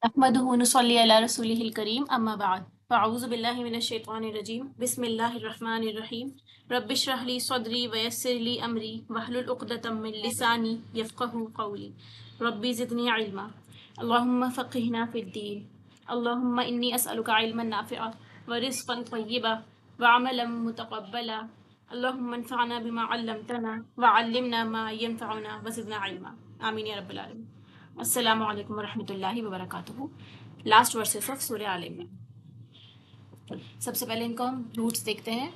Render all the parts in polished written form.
نحمده ونصلي على رسوله الكريم أما بعد فأعوذ بالله من الشيطان الرجيم بسم الله الرحمن الرحيم رب اشرح لي صدري ويسر لي أمري واحلل عقدة من لساني يفقهوا قولي ربي زدني علما اللهم فقهنا في الدين اللهم إني أسألك علما نافعا ورزقا طيبا وعملا متقبلا اللهم انفعنا بما علمتنا وعلمنا ما ينفعنا وزدنا علما آمين يا رب العالمين۔ السلام علیکم ورحمۃ اللہ وبرکاتہ۔ لاسٹ ورسز آف سورہ آل عمران۔ سب سے پہلے ان کو ہم روٹس دیکھتے ہیں۔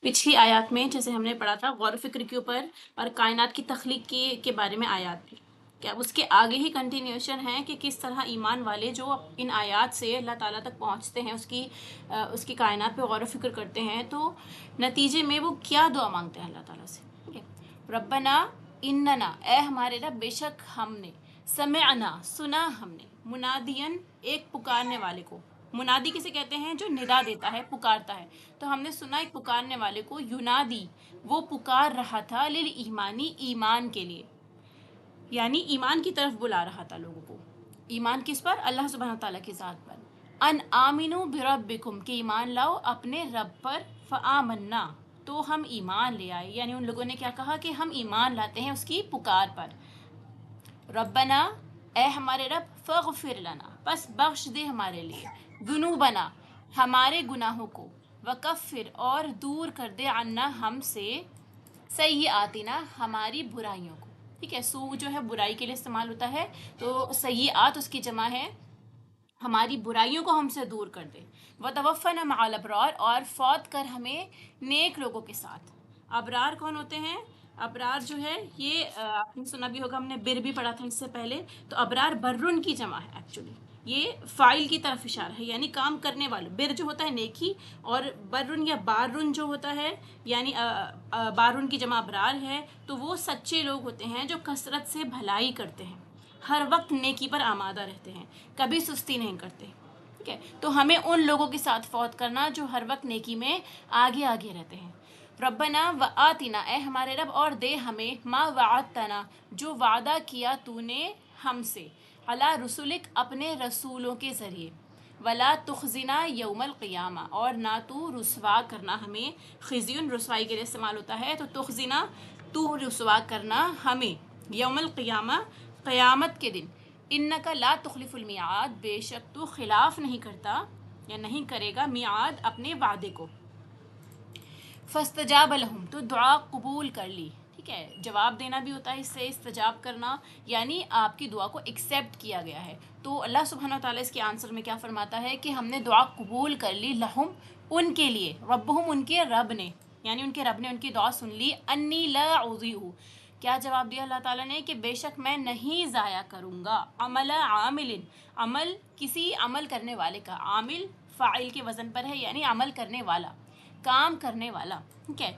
پچھلی آیات میں جیسے ہم نے پڑھا تھا غور و فکر کے اوپر اور کائنات کی تخلیق کے بارے میں آیات تھی، کیا اس کے آگے ہی کنٹینیوشن ہے کہ کس طرح ایمان والے جو ان آیات سے اللہ تعالیٰ تک پہنچتے ہیں، اس کی کائنات پہ غور و فکر کرتے ہیں، تو نتیجے میں وہ کیا دعا مانگتے ہیں اللہ تعالیٰ سے۔ ٹھیک ہے، ربنا اننا، اے ہمارے رب بے شک ہم نے، سمعنا سنا ہم نے، منادین ایک پکارنے والے کو، منادی کسے کہتے ہیں جو ندا دیتا ہے، پکارتا ہے، تو ہم نے سنا ایک پکارنے والے کو، ینادی وہ پکار رہا تھا، للایمانی ایمان کے لیے، یعنی ایمان کی طرف بلا رہا تھا لوگوں کو۔ ایمان کس پر؟ اللہ سبحانہ تعالیٰ کی ذات پر۔ ان آمنو بربکم، کہ ایمان لاؤ اپنے رب پر، فآمنا تو ہم ایمان لے آئے، یعنی ان لوگوں نے کیا کہا کہ ہم ایمان لاتے ہیں اس کی پکار پر۔ ربنا اے ہمارے رب، فاغفر لنا پس بخش دے ہمارے لیے، ذنوبنا ہمارے گناہوں کو، وکفر اور دور کر دے، عنا ہم سے، سیئاتنا ہماری برائیوں کو۔ ٹھیک ہے، سو جو ہے برائی کے لیے استعمال ہوتا ہے، تو سیئات اس کی جمع ہے، ہماری برائیوں کو ہم سے دور کر دے، وتوفنا مع الابرار اور فوت کر ہمیں نیک لوگوں کے ساتھ۔ ابرار کون ہوتے ہیں؟ ابرار جو ہے یہ آپ نے سنا بھی ہوگا، ہم نے بر بھی پڑھا تھا اس سے پہلے، تو ابرار برن کی جمع ہے ایکچولی، یہ فاعل کی طرف اشارہ ہے، یعنی کام کرنے والے۔ بر جو ہوتا ہے نیکی، اور برن یا بارن جو ہوتا ہے، یعنی بارن کی جمع ابرار ہے، تو وہ سچے لوگ ہوتے ہیں جو کثرت سے بھلائی کرتے ہیں، ہر وقت نیکی پر آمادہ رہتے ہیں، کبھی سستی نہیں کرتے۔ ٹھیک ہے، تو ہمیں ان لوگوں کے ساتھ فوت کرنا جو ہر وقت نیکی میں آگے آگے رہتے ہیں۔ ربنا وآتنا اے ہمارے رب اور دے ہمیں، ما وعدتنا جو وعدہ کیا تو نے ہم سے، علی رسولک اپنے رسولوں کے ذریعے، ولا تخزنا یوم القیامہ اور نہ تو رسوا کرنا ہمیں، خزیون رسوائی کے لیے استعمال ہوتا ہے، تو تخزنا تو رسوا کرنا ہمیں، یوم القیامہ قیامت کے دن، انکا لا تخلف المیعاد بے شک تو خلاف نہیں کرتا یا نہیں کرے گا میعاد اپنے وعدے کو۔ فاستجاب لہم تو دعا قبول کر لی۔ ٹھیک ہے، جواب دینا بھی ہوتا ہے اس سے، استجاب کرنا یعنی آپ کی دعا کو ایکسیپٹ کیا گیا ہے۔ تو اللہ سبحانہ وتعالیٰ اس کے آنسر میں کیا فرماتا ہے کہ ہم نے دعا قبول کر لی، لہم ان کے لیے، ربہم ان کے رب نے، یعنی ان کے رب نے ان کی دعا سن لی، انی لا اضیع، کیا جواب دیا اللہ تعالیٰ نے کہ بے شک میں نہیں ضائع کروں گا، عمل عامل، عمل کسی عمل کرنے والے کا، عامل فاعل کے وزن پر ہے، یعنی عمل کرنے والا، کام کرنے والا۔ ٹھیک ہے،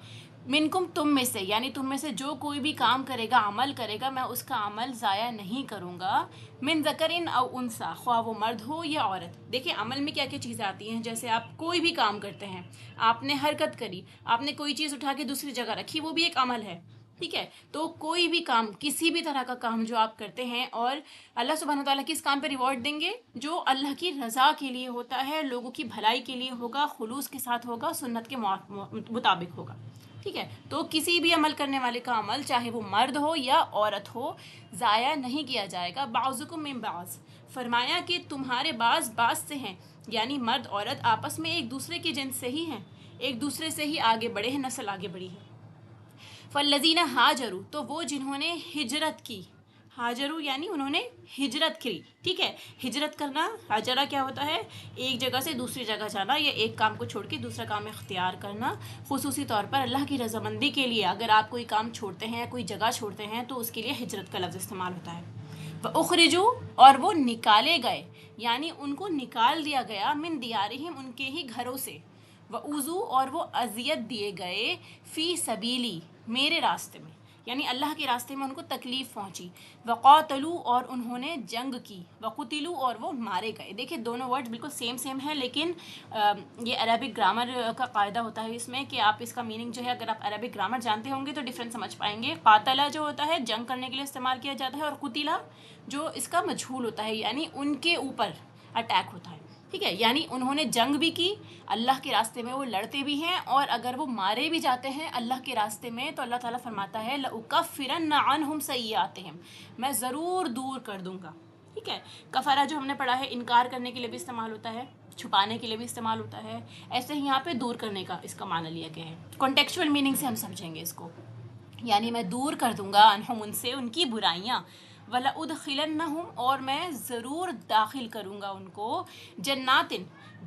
منکم تم میں سے، یعنی تم میں سے جو کوئی بھی کام کرے گا، عمل کرے گا، میں اس کا عمل ضائع نہیں کروں گا، من ذکرن او انثی، خواہ وہ مرد ہو یا عورت۔ دیکھیں عمل میں کیا کیا چیزیں آتی ہیں، جیسے آپ کوئی بھی کام کرتے ہیں، آپ نے حرکت کری، آپ نے کوئی چیز اٹھا کے دوسری جگہ رکھی، وہ بھی ایک عمل ہے۔ ٹھیک ہے، تو کوئی بھی کام، کسی بھی طرح کا کام جو آپ کرتے ہیں، اور اللہ سبحانہ تعالیٰ کس کام پہ ریوارڈ دیں گے؟ جو اللہ کی رضا کے لیے ہوتا ہے، لوگوں کی بھلائی کے لیے ہوگا، خلوص کے ساتھ ہوگا، سنت کے مطابق ہوگا۔ ٹھیک ہے، تو کسی بھی عمل کرنے والے کا عمل، چاہے وہ مرد ہو یا عورت ہو، ضائع نہیں کیا جائے گا۔ بعضکم من بعض، فرمایا کہ تمہارے بعض سے ہیں، یعنی مرد عورت آپس میں ایک دوسرے کے جنس سے ہی ہیں، ایک دوسرے سے ہی آگے بڑھے ہیں، نسل آگے بڑھی ہے۔ فالذین ہاجروا تو وہ جنہوں نے ہجرت کی، ہاجروا یعنی انہوں نے ہجرت کی۔ ٹھیک ہے، ہجرت کرنا، ہاجرہ کیا ہوتا ہے؟ ایک جگہ سے دوسری جگہ جانا، یا ایک کام کو چھوڑ کے دوسرا کام اختیار کرنا، خصوصی طور پر اللہ کی رضامندی کے لیے اگر آپ کوئی کام چھوڑتے ہیں، کوئی جگہ چھوڑتے ہیں، تو اس کے لیے ہجرت کا لفظ استعمال ہوتا ہے۔ وَأُخْرِجُوا اور وہ نکالے گئے، یعنی ان کو نکال دیا گیا، من دیارہم ان کے ہی گھروں سے، وَأُوذُوا اور وہ اذیت دیے گئے، فی سبیلی میرے راستے میں، یعنی اللہ کے راستے میں ان کو تکلیف پہنچی، وقاتلو اور انہوں نے جنگ کی، وقتلو اور وہ مارے گئے. دیکھیں دونوں ورڈ بالکل سیم ہیں، لیکن یہ عربک گرامر کا قاعدہ ہوتا ہے اس میں کہ آپ اس کا میننگ جو ہے اگر آپ عربک گرامر جانتے ہوں گے تو ڈفرینس سمجھ پائیں گے. قاتلہ جو ہوتا ہے جنگ کرنے کے لیے استعمال کیا جاتا ہے، اور قتلہ جو اس کا مجہول ہوتا ہے یعنی ان کے اوپر اٹیک ہوتا ہے. ٹھیک ہے، یعنی انہوں نے جنگ بھی کی، اللہ کے راستے میں وہ لڑتے بھی ہیں، اور اگر وہ مارے بھی جاتے ہیں اللہ کے راستے میں تو اللہ تعالیٰ فرماتا ہے لَأُكَفِّرَنَّ عَنْهُمْ سَيِّئَاتِهِمْ، میں ضرور دور کر دوں گا. ٹھیک ہے، کفارہ جو ہم نے پڑھا ہے انکار کرنے کے لیے بھی استعمال ہوتا ہے، چھپانے کے لیے بھی استعمال ہوتا ہے، ایسے ہی یہاں پہ دور کرنے کا اس کا معنی لیا گیا ہے. کانٹیکچوئل میننگ سے ہم سمجھیں گے اس کو، یعنی میں دور کر دوں گا انہم ان سے ان کی برائیاں، وَلَأُدْخِلَنَّهُمْ اور میں ضرور داخل کروں گا ان کو جنات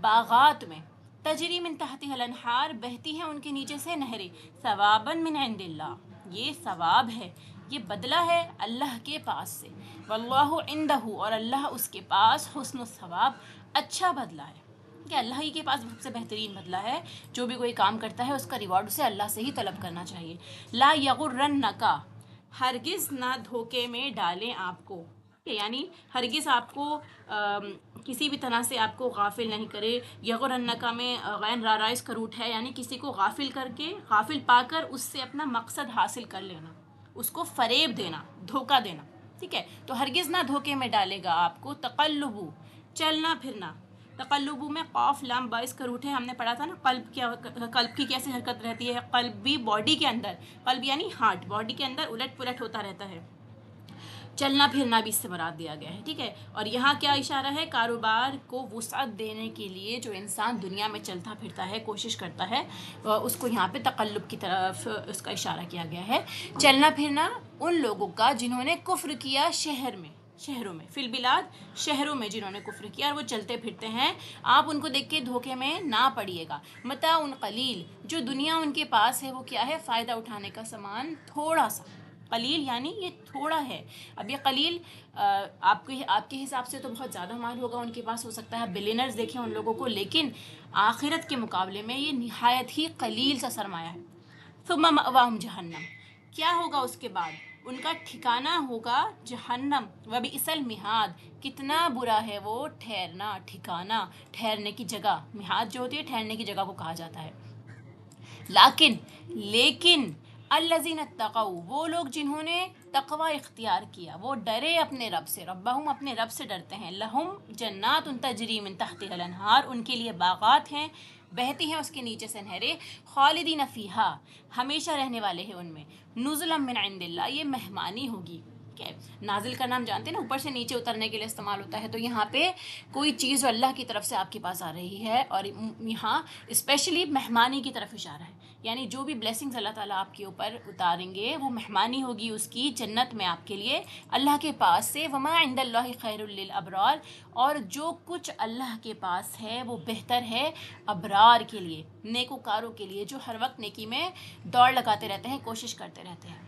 باغات میں، تجری من تحتها الانہار بہتی ہیں ان کے نیچے سے نہریں، ثوابا من عند اللہ یہ ثواب ہے، یہ بدلہ ہے اللہ کے پاس سے، واللہ عندہ اور اللہ اس کے پاس حسن الثواب اچھا بدلہ ہے، کہ اللہ ہی کے پاس سب سے بہترین بدلہ ہے. جو بھی کوئی کام کرتا ہے اس کا ریوارڈ اسے اللہ سے ہی طلب کرنا چاہیے. لا یغرنک ہرگز نہ دھوکے میں ڈالیں آپ کو، یعنی ہرگز آپ کو کسی بھی طرح سے آپ کو غافل نہیں کرے. یغرنک میں غین رائز کا روٹ ہے، یعنی کسی کو غافل کر کے، غافل پا کر اس سے اپنا مقصد حاصل کر لینا، اس کو فریب دینا، دھوکہ دینا. ٹھیک ہے، تو ہرگز نہ دھوکے میں ڈالے گا آپ کو. تقلبو چلنا پھرنا، تقلبو میں قاف لام باعث کا روٹ ہے، ہم نے پڑھا تھا نا قلب کی کیسے حرکت رہتی ہے. قلب بھی باڈی کے اندر، قلب یعنی ہارٹ، باڈی کے اندر الٹ پلٹ ہوتا رہتا ہے. چلنا پھرنا بھی اس سے مراد دیا گیا ہے. ٹھیک ہے، اور یہاں کیا اشارہ ہے؟ کاروبار کو وسعت دینے کے لیے جو انسان دنیا میں چلتا پھرتا ہے، کوشش کرتا ہے، اس کو یہاں پہ تقلب کی طرف اس کا اشارہ کیا گیا ہے. چلنا پھرنا ان لوگوں کا جنہوں نے کفر کیا شہروں میں، فی البلاد شہروں میں جنہوں نے کفر کیا اور وہ چلتے پھرتے ہیں، آپ ان کو دیکھ کے دھوکے میں نہ پڑیے گا. متاع قلیل جو دنیا ان کے پاس ہے وہ کیا ہے؟ فائدہ اٹھانے کا سامان تھوڑا سا. قلیل یعنی یہ تھوڑا ہے. اب یہ قلیل آپ کے حساب سے تو بہت زیادہ مال ہوگا ان کے پاس، ہو سکتا ہے بلینرز دیکھیں ان لوگوں کو، لیکن آخرت کے مقابلے میں یہ نہایت ہی قلیل سا سرمایہ ہے. ثم مأواہم جہنم کیا ہوگا اس کے بعد؟ ان کا ٹھکانہ ہوگا جہنم. وبئس المہاد کتنا برا ہے وہ ٹھہرنا، ٹھکانہ، ٹھہرنے کی جگہ. مہاد جو ہوتی ہے ٹھہرنے کی جگہ کو کہا جاتا ہے. لیکن الذین اتقوا وہ لوگ جنہوں نے تقوی اختیار کیا، وہ ڈرے اپنے رب سے، ربہم اپنے رب سے ڈرتے ہیں. لہم جنات تجری من تحتها الانہار ان کے لیے باغات ہیں، بہتی ہیں اس کے نیچے سے نہریں. خالدین فیہا ہمیشہ رہنے والے ہیں ان میں. نزلا من عند اللہ یہ مہمانی ہوگی. نازل کا نام جانتے ہیں نا، اوپر سے نیچے اترنے کے لیے استعمال ہوتا ہے. تو یہاں پہ کوئی چیز جو اللہ کی طرف سے آپ کے پاس آ رہی ہے، اور یہاں اسپیشلی مہمانی کی طرف اشارہ ہے، یعنی جو بھی بلیسنگز اللہ تعالیٰ آپ کے اوپر اتاریں گے وہ مہمانی ہوگی اس کی جنت میں آپ کے لیے اللہ کے پاس سے. وما عند اللہ خیر للابرار اور جو کچھ اللہ کے پاس ہے وہ بہتر ہے ابرار کے لیے، نیکوکاروں کے لیے جو ہر وقت نیکی میں دوڑ لگاتے رہتے ہیں، کوشش کرتے رہتے ہیں.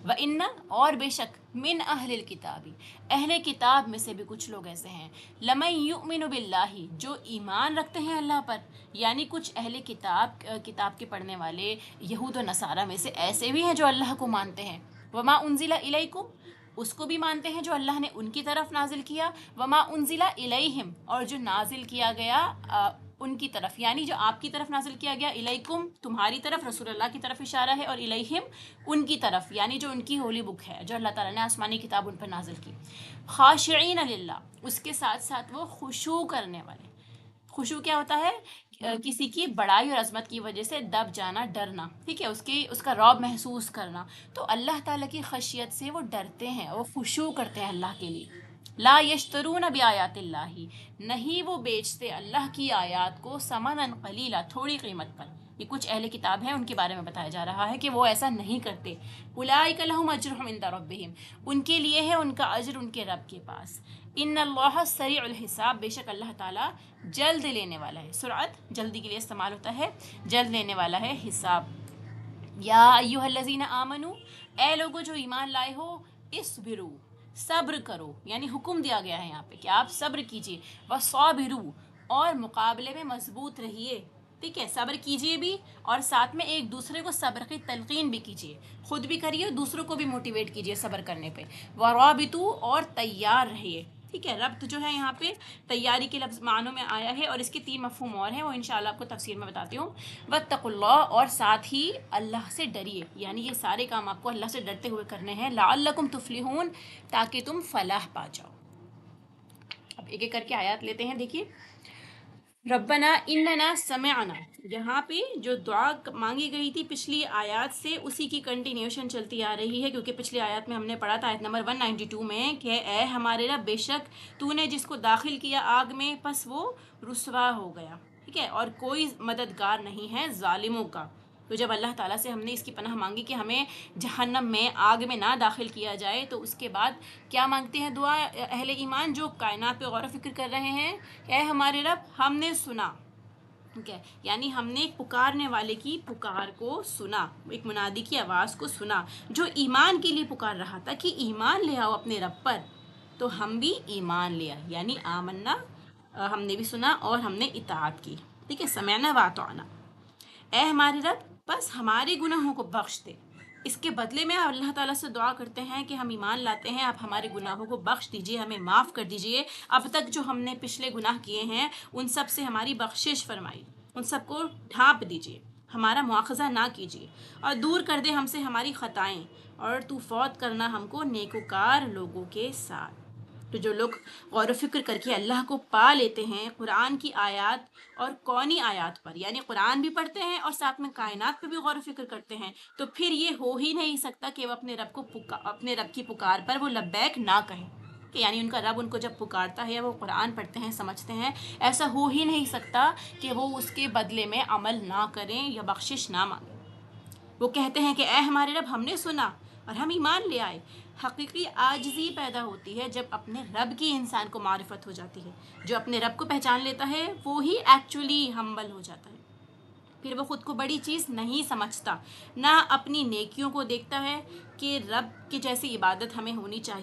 وَإِنَّ اور بے شک من اہل الکتابی اہل کتاب میں سے بھی کچھ لوگ ایسے ہیں، لَمَن یُؤْمِنُ بِاللَّهِ جو ایمان رکھتے ہیں اللہ پر. یعنی کچھ اہل کتاب کے پڑھنے والے یہود و نصارہ میں سے ایسے بھی ہیں جو اللہ کو مانتے ہیں. وما انزل الیکم اس کو بھی مانتے ہیں جو اللہ نے ان کی طرف نازل کیا. وما انزل الیہم اور جو نازل کیا گیا ان کی طرف، یعنی جو آپ کی طرف نازل کیا گیا. الیکم تمہاری طرف، رسول اللہ کی طرف اشارہ ہے، اور الیہم ان کی طرف، یعنی جو ان کی ہولی بک ہے جو اللہ تعالیٰ نے آسمانی کتاب ان پر نازل کی. خاشعین للہ اس کے ساتھ ساتھ وہ خشوع کرنے والے. خشوع کیا ہوتا ہے؟ کسی کی بڑائی اور عظمت کی وجہ سے دب جانا، ڈرنا. ٹھیک ہے، اس کا رعب محسوس کرنا. تو اللہ تعالیٰ کی خشیت سے وہ ڈرتے ہیں، وہ خشوع کرتے ہیں اللہ کے لیے. لا یشترون بآیات اللہ نہیں وہ بیچتے اللہ کی آیات کو ثمنا قلیلا تھوڑی قیمت پر. یہ کچھ اہل کتاب ہیں ان کے بارے میں بتایا جا رہا ہے کہ وہ ایسا نہیں کرتے. اولئک لہم اجرہم عند ربہم ان کے لیے ہے ان کا اجر ان کے رب کے پاس. ان اللہ سریع الحساب بے شک اللہ تعالیٰ جلد لینے والا ہے. سرعت جلدی کے لیے استعمال ہوتا ہے، جلد لینے والا ہے حساب. یا ایھا الذین آمنو اے لوگو جو ایمان لائے ہو، اصبروا صبر کرو، یعنی حکم دیا گیا ہے یہاں پہ کہ آپ صبر کیجئے. وصابروا اور مقابلے میں مضبوط رہیے. ٹھیک ہے، صبر کیجئے بھی اور ساتھ میں ایک دوسرے کو صبر کی تلقین بھی کیجئے، خود بھی کریے اور دوسروں کو بھی موٹیویٹ کیجئے صبر کرنے پہ. ورابطو، اور تیار رہیے. ٹھیک ہے، ربط جو ہے یہاں پہ تیاری کے لفظ معنوں میں آیا ہے اور اس کے 3 مفہوم اور ہیں، وہ انشاءاللہ آپ کو تفسیر میں بتاتی ہوں. واتقوا اللہ، اور ساتھ ہی اللہ سے ڈریے، یعنی یہ سارے کام آپ کو اللہ سے ڈرتے ہوئے کرنے ہیں. لعلکم تفلحون، تاکہ تم فلاح پا جاؤ. اب ایک ایک کر کے آیات لیتے ہیں. دیکھیے، ربنا اننا سمعنا، یہاں پہ جو دعا مانگی گئی تھی پچھلی آیات سے اسی کی کنٹینیوشن چلتی آ رہی ہے، کیونکہ پچھلی آیات میں ہم نے پڑھا تھا آیت نمبر 192 میں کہ اے ہمارے رب، بے شک تو نے جس کو داخل کیا آگ میں پس وہ رسوا ہو گیا. ٹھیک ہے، اور کوئی مددگار نہیں ہے ظالموں کا. تو جب اللہ تعالیٰ سے ہم نے اس کی پناہ مانگی کہ ہمیں جہنم میں آگ میں نہ داخل کیا جائے، تو اس کے بعد کیا مانگتے ہیں دعا اہل ایمان جو کائنات پہ غور و فکر کر رہے ہیں؟ اے ہمارے رب، ہم نے سنا. ٹھیک ہے، یعنی ہم نے پکارنے والے کی پکار کو سنا، ایک منادی کی آواز کو سنا جو ایمان کے لیے پکار رہا تھا کہ ایمان لے آؤ اپنے رب پر. تو ہم بھی ایمان لے آئے، یعنی آمنا، ہم نے بھی سنا اور ہم نے اطاعت کی. ٹھیک ہے، سمعنا واطعنا. اے ہمارے رب، بس ہمارے گناہوں کو بخش دے. اس کے بدلے میں اللہ تعالیٰ سے دعا کرتے ہیں کہ ہم ایمان لاتے ہیں، آپ ہمارے گناہوں کو بخش دیجئے، ہمیں معاف کر دیجئے. اب تک جو ہم نے پچھلے گناہ کیے ہیں ان سب سے ہماری بخشش فرمائی، ان سب کو ڈھانپ دیجئے، ہمارا مواخذہ نہ کیجئے اور دور کر دے ہم سے ہماری خطائیں، اور تو فوت کرنا ہم کو نیکوکار لوگوں کے ساتھ. تو جو لوگ غور و فکر کر کے اللہ کو پا لیتے ہیں قرآن کی آیات اور کونی آیات پر، یعنی قرآن بھی پڑھتے ہیں اور ساتھ میں کائنات پہ بھی غور و فکر کرتے ہیں، تو پھر یہ ہو ہی نہیں سکتا کہ وہ اپنے رب کو اپنے رب کی پکار پر وہ لبیک نہ کہیں. کہ یعنی ان کا رب ان کو جب پکارتا ہے، وہ قرآن پڑھتے ہیں، سمجھتے ہیں، ایسا ہو ہی نہیں سکتا کہ وہ اس کے بدلے میں عمل نہ کریں یا بخشش نہ مانگیں. وہ کہتے ہیں کہ اے ہمارے رب، ہم نے سنا اور ہم ایمان لے آئے. حقیقی عاجزی پیدا ہوتی ہے جب اپنے رب کی انسان کو معرفت ہو جاتی ہے. جو اپنے رب کو پہچان لیتا ہے وہی ایکچولی ہمبل ہو جاتا ہے. پھر وہ خود کو بڑی چیز نہیں سمجھتا، نہ اپنی نیکیوں کو دیکھتا ہے کہ رب کی جیسی عبادت ہمیں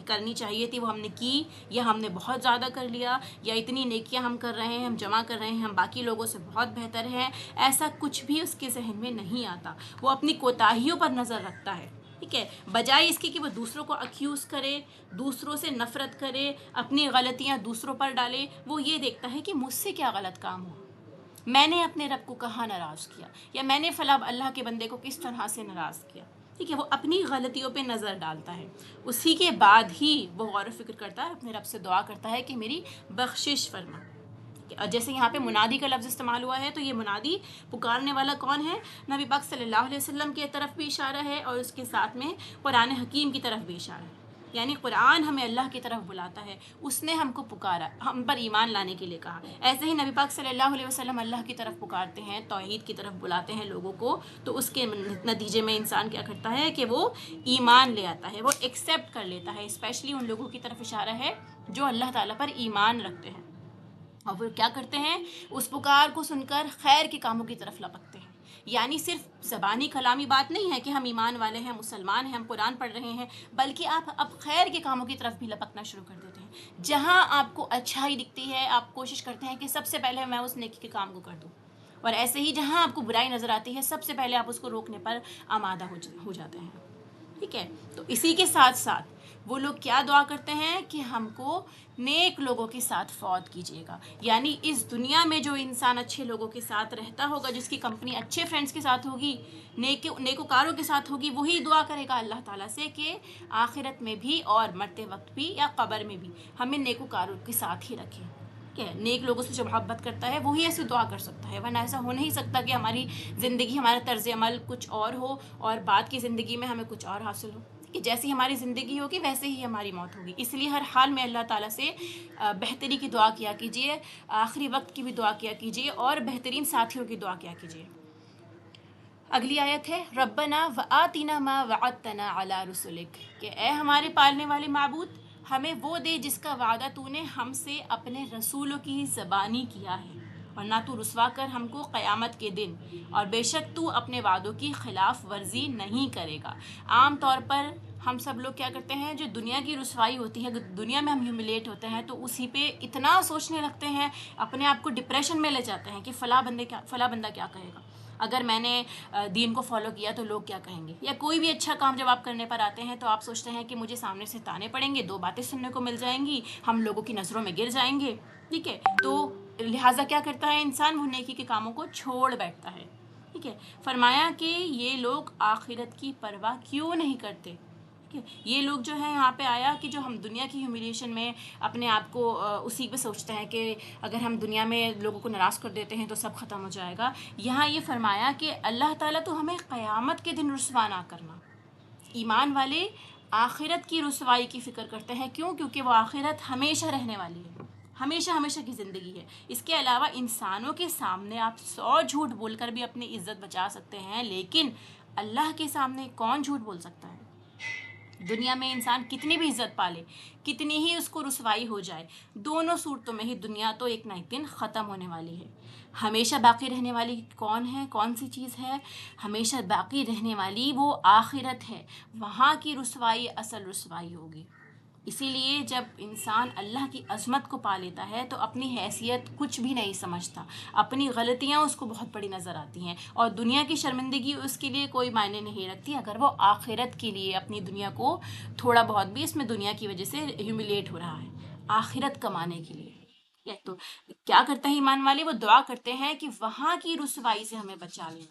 کرنی چاہیے تھی وہ ہم نے کی، یا ہم نے بہت زیادہ کر لیا، یا اتنی نیکیاں ہم کر رہے ہیں، ہم جمع کر رہے ہیں، ہم باقی لوگوں سے بہت بہتر ہیں. ایسا کچھ بھی اس کے ذہن میں نہیں آتا. وہ اپنی کوتاہیوں پر نظر رکھتا ہے. ٹھیک ہے، بجائے اس کی کہ وہ دوسروں کو اکیوز کرے، دوسروں سے نفرت کرے، اپنی غلطیاں دوسروں پر ڈالے، وہ یہ دیکھتا ہے کہ مجھ سے کیا غلط کام ہو، میں نے اپنے رب کو کہاں ناراض کیا، یا میں نے فلاں اللہ کے بندے کو کس طرح سے ناراض کیا. ٹھیک ہے، وہ اپنی غلطیوں پہ نظر ڈالتا ہے. اسی کے بعد ہی وہ غور و فکر کرتا ہے، اپنے رب سے دعا کرتا ہے کہ میری بخشش فرما. اور جیسے یہاں پہ منادی کا لفظ استعمال ہوا ہے، تو یہ منادی پکارنے والا کون ہے؟ نبی پاک صلی اللہ علیہ وسلم کی طرف بھی اشارہ ہے اور اس کے ساتھ میں قرآن حکیم کی طرف بھی اشارہ ہے. یعنی قرآن ہمیں اللہ کی طرف بلاتا ہے، اس نے ہم کو پکارا، ہم پر ایمان لانے کے لیے کہا. ایسے ہی نبی پاک صلی اللہ علیہ وسلم اللہ کی طرف پکارتے ہیں، توحید کی طرف بلاتے ہیں لوگوں کو. تو اس کے نتیجے میں انسان کیا کرتا ہے کہ وہ ایمان لے آتا ہے، وہ ایکسیپٹ کر لیتا ہے. اسپیشلی ان لوگوں کی طرف اشارہ ہے جو اللہ تعالیٰ پر ایمان رکھتے ہیں، اور وہ کیا کرتے ہیں؟ اس پکار کو سن کر خیر کے کاموں کی طرف لپکتے ہیں. یعنی صرف زبانی کلامی بات نہیں ہے کہ ہم ایمان والے ہیں، مسلمان ہیں، ہم قرآن پڑھ رہے ہیں، بلکہ آپ اب خیر کے کاموں کی طرف بھی لپکنا شروع کر دیتے ہیں. جہاں آپ کو اچھائی دکھتی ہے، آپ کوشش کرتے ہیں کہ سب سے پہلے میں اس نیکی کے کام کو کر دوں. اور ایسے ہی جہاں آپ کو برائی نظر آتی ہے، سب سے پہلے آپ اس کو روکنے پر آمادہ ہو جاتے ہیں. ٹھیک ہے، تو اسی کے ساتھ ساتھ وہ لوگ کیا دعا کرتے ہیں کہ ہم کو نیک لوگوں کے ساتھ فوت کیجیے گا. یعنی اس دنیا میں جو انسان اچھے لوگوں کے ساتھ رہتا ہوگا، جس کی کمپنی اچھے فرینڈز کے ساتھ ہوگی، نیکوکاروں کے ساتھ ہوگی، وہی دعا کرے گا اللہ تعالیٰ سے کہ آخرت میں بھی اور مرتے وقت بھی یا قبر میں بھی ہمیں نیکوکاروں کے ساتھ ہی رکھیں. ٹھیک ہے، نیک لوگوں سے جو محبت کرتا ہے وہی ایسے دعا کر سکتا ہے، ورنہ ایسا ہو نہیں سکتا کہ ہماری زندگی، ہمارا طرز عمل کچھ اور ہو اور بعد کی زندگی میں ہمیں کچھ اور حاصل ہو. کہ جیسی ہماری زندگی ہوگی ویسے ہی ہماری موت ہوگی. اس لیے ہر حال میں اللہ تعالیٰ سے بہتری کی دعا کیا کیجیے، آخری وقت کی بھی دعا کیا کیجیے، اور بہترین ساتھیوں کی دعا کیا کیجیے. اگلی آیت ہے ربنا وآتنا ما وعدتنا علی رسولک، کہ اے ہمارے پالنے والے معبود، ہمیں وہ دے جس کا وعدہ تو نے ہم سے اپنے رسولوں کی زبانی کیا ہے، اور نہ تو رسوا کر ہم کو قیامت کے دن، اور بے شک تو اپنے وعدوں کی خلاف ورزی نہیں کرے گا. عام طور پر ہم سب لوگ کیا کرتے ہیں، جو دنیا کی رسوائی ہوتی ہے، دنیا میں ہم ہیوملیٹ ہوتے ہیں تو اسی پہ اتنا سوچنے لگتے ہیں، اپنے آپ کو ڈپریشن میں لے جاتے ہیں کہ فلاں بندہ کیا کہے گا، اگر میں نے دین کو فالو کیا تو لوگ کیا کہیں گے. یا کوئی بھی اچھا کام جب آپ کرنے پر آتے ہیں تو آپ سوچتے ہیں کہ مجھے سامنے سے تانے پڑیں گے، 2 باتیں سننے کو مل جائیں گی، ہم لوگوں کی نظروں میں گر جائیں گے. ٹھیک ہے، تو لہٰذا کیا کرتا ہے انسان، وہ نیکی کے کاموں کو چھوڑ بیٹھتا ہے. ٹھیک ہے، فرمایا کہ یہ لوگ آخرت کی پرواہ کیوں نہیں کرتے. ٹھیک ہے، یہ لوگ جو ہے یہاں پہ آیا کہ جو ہم دنیا کی ہیوملیشن میں اپنے آپ کو اسی پہ سوچتے ہیں کہ اگر ہم دنیا میں لوگوں کو ناراض کر دیتے ہیں تو سب ختم ہو جائے گا. یہاں یہ فرمایا کہ اللہ تعالیٰ تو ہمیں قیامت کے دن رسوا نہ کرنا. ایمان والے آخرت کی رسوائی کی فکر کرتے ہیں. کیوں؟ کیونکہ وہ آخرت ہمیشہ رہنے والی ہے، ہمیشہ کی زندگی ہے. اس کے علاوہ انسانوں کے سامنے آپ 100 جھوٹ بول کر بھی اپنی عزت بچا سکتے ہیں، لیکن اللہ کے سامنے کون جھوٹ بول سکتا ہے؟ دنیا میں انسان کتنی بھی عزت پالے، کتنی ہی اس کو رسوائی ہو جائے، دونوں صورتوں میں ہی دنیا تو ایک نہ ایک دن ختم ہونے والی ہے. ہمیشہ باقی رہنے والی کون ہے، کون سی چیز ہے؟ ہمیشہ باقی رہنے والی وہ آخرت ہے. وہاں کی رسوائی اصل رسوائی ہوگی. اسی لیے جب انسان اللہ کی عظمت کو پا لیتا ہے تو اپنی حیثیت کچھ بھی نہیں سمجھتا، اپنی غلطیاں اس کو بہت بڑی نظر آتی ہیں، اور دنیا کی شرمندگی اس کے لیے کوئی معنی نہیں رکھتی اگر وہ آخرت کے لیے اپنی دنیا کو تھوڑا بہت بھی اس میں دنیا کی وجہ سے ہیوملیٹ ہو رہا ہے آخرت کمانے کے لیے. تو کیا کرتا ہے ایمان والے؟ وہ دعا کرتے ہیں کہ وہاں کی رسوائی سے ہمیں بچا لیں،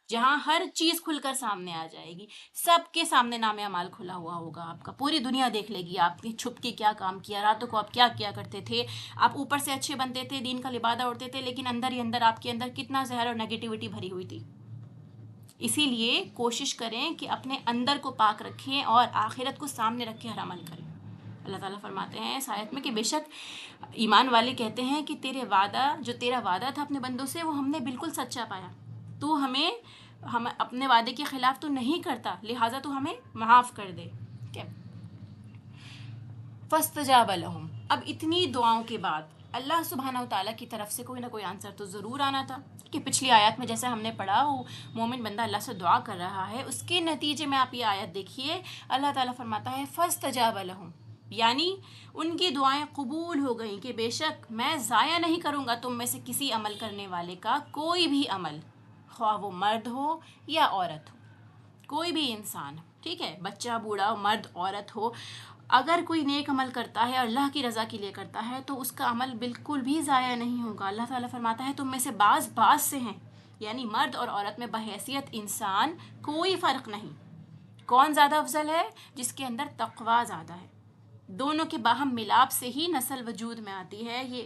جہاں ہر چیز کھل کر سامنے آ جائے گی، سب کے سامنے نام اعمال کھلا ہوا ہوگا آپ کا، پوری دنیا دیکھ لے گی آپ نے چھپ کے کیا کام کیا، راتوں کو آپ کیا کرتے تھے. آپ اوپر سے اچھے بنتے تھے، دین کا لبادہ اڑتے تھے، لیکن اندر ہی اندر آپ کے اندر کتنا زہر اور نیگیٹیوٹی بھری ہوئی تھی. اسی لیے کوشش کریں کہ اپنے اندر کو پاک رکھیں اور آخرت کو سامنے رکھ کے ہر عمل کریں. اللہ تعالیٰ فرماتے ہیں اس آیت میں کہ بے شک ایمان والے کہتے ہیں کہ تیرا وعدہ تھا اپنے بندوں سے وہ ہم نے بالکل سچا پایا. تو ہم اپنے وعدے کے خلاف تو نہیں کرتا، لہٰذا تو ہمیں معاف کر دے. فَاسْتَجَابَ لَهُمْ. اب اتنی دعاؤں کے بعد اللہ سبحانہ و تعالیٰ کی طرف سے کوئی نہ کوئی آنسر تو ضرور آنا تھا. کہ پچھلی آیات میں جیسے ہم نے پڑھا وہ مومن بندہ اللہ سے دعا کر رہا ہے، اس کے نتیجے میں آپ یہ آیت دیکھیے، اللہ تعالیٰ فرماتا ہے فَاسْتَجَابَ لَهُمْ، یعنی ان کی دعائیں قبول ہو گئیں کہ بے شک میں ضائع نہیں کروں گا تم میں سے کسی عمل کرنے والے کا کوئی بھی عمل، خواہ وہ مرد ہو یا عورت ہو، کوئی بھی انسان. ٹھیک ہے، بچہ، بوڑھا، مرد، عورت ہو، اگر کوئی نیک عمل کرتا ہے اللہ کی رضا کے لیے کرتا ہے تو اس کا عمل بالکل بھی ضائع نہیں ہوگا. اللہ تعالیٰ فرماتا ہے تم میں سے بعض سے ہیں، یعنی مرد اور عورت میں بحیثیت انسان کوئی فرق نہیں. کون زیادہ افضل ہے؟ جس کے اندر تقوی زیادہ ہے. دونوں کے باہم ملاپ سے ہی نسل وجود میں آتی ہے، یہ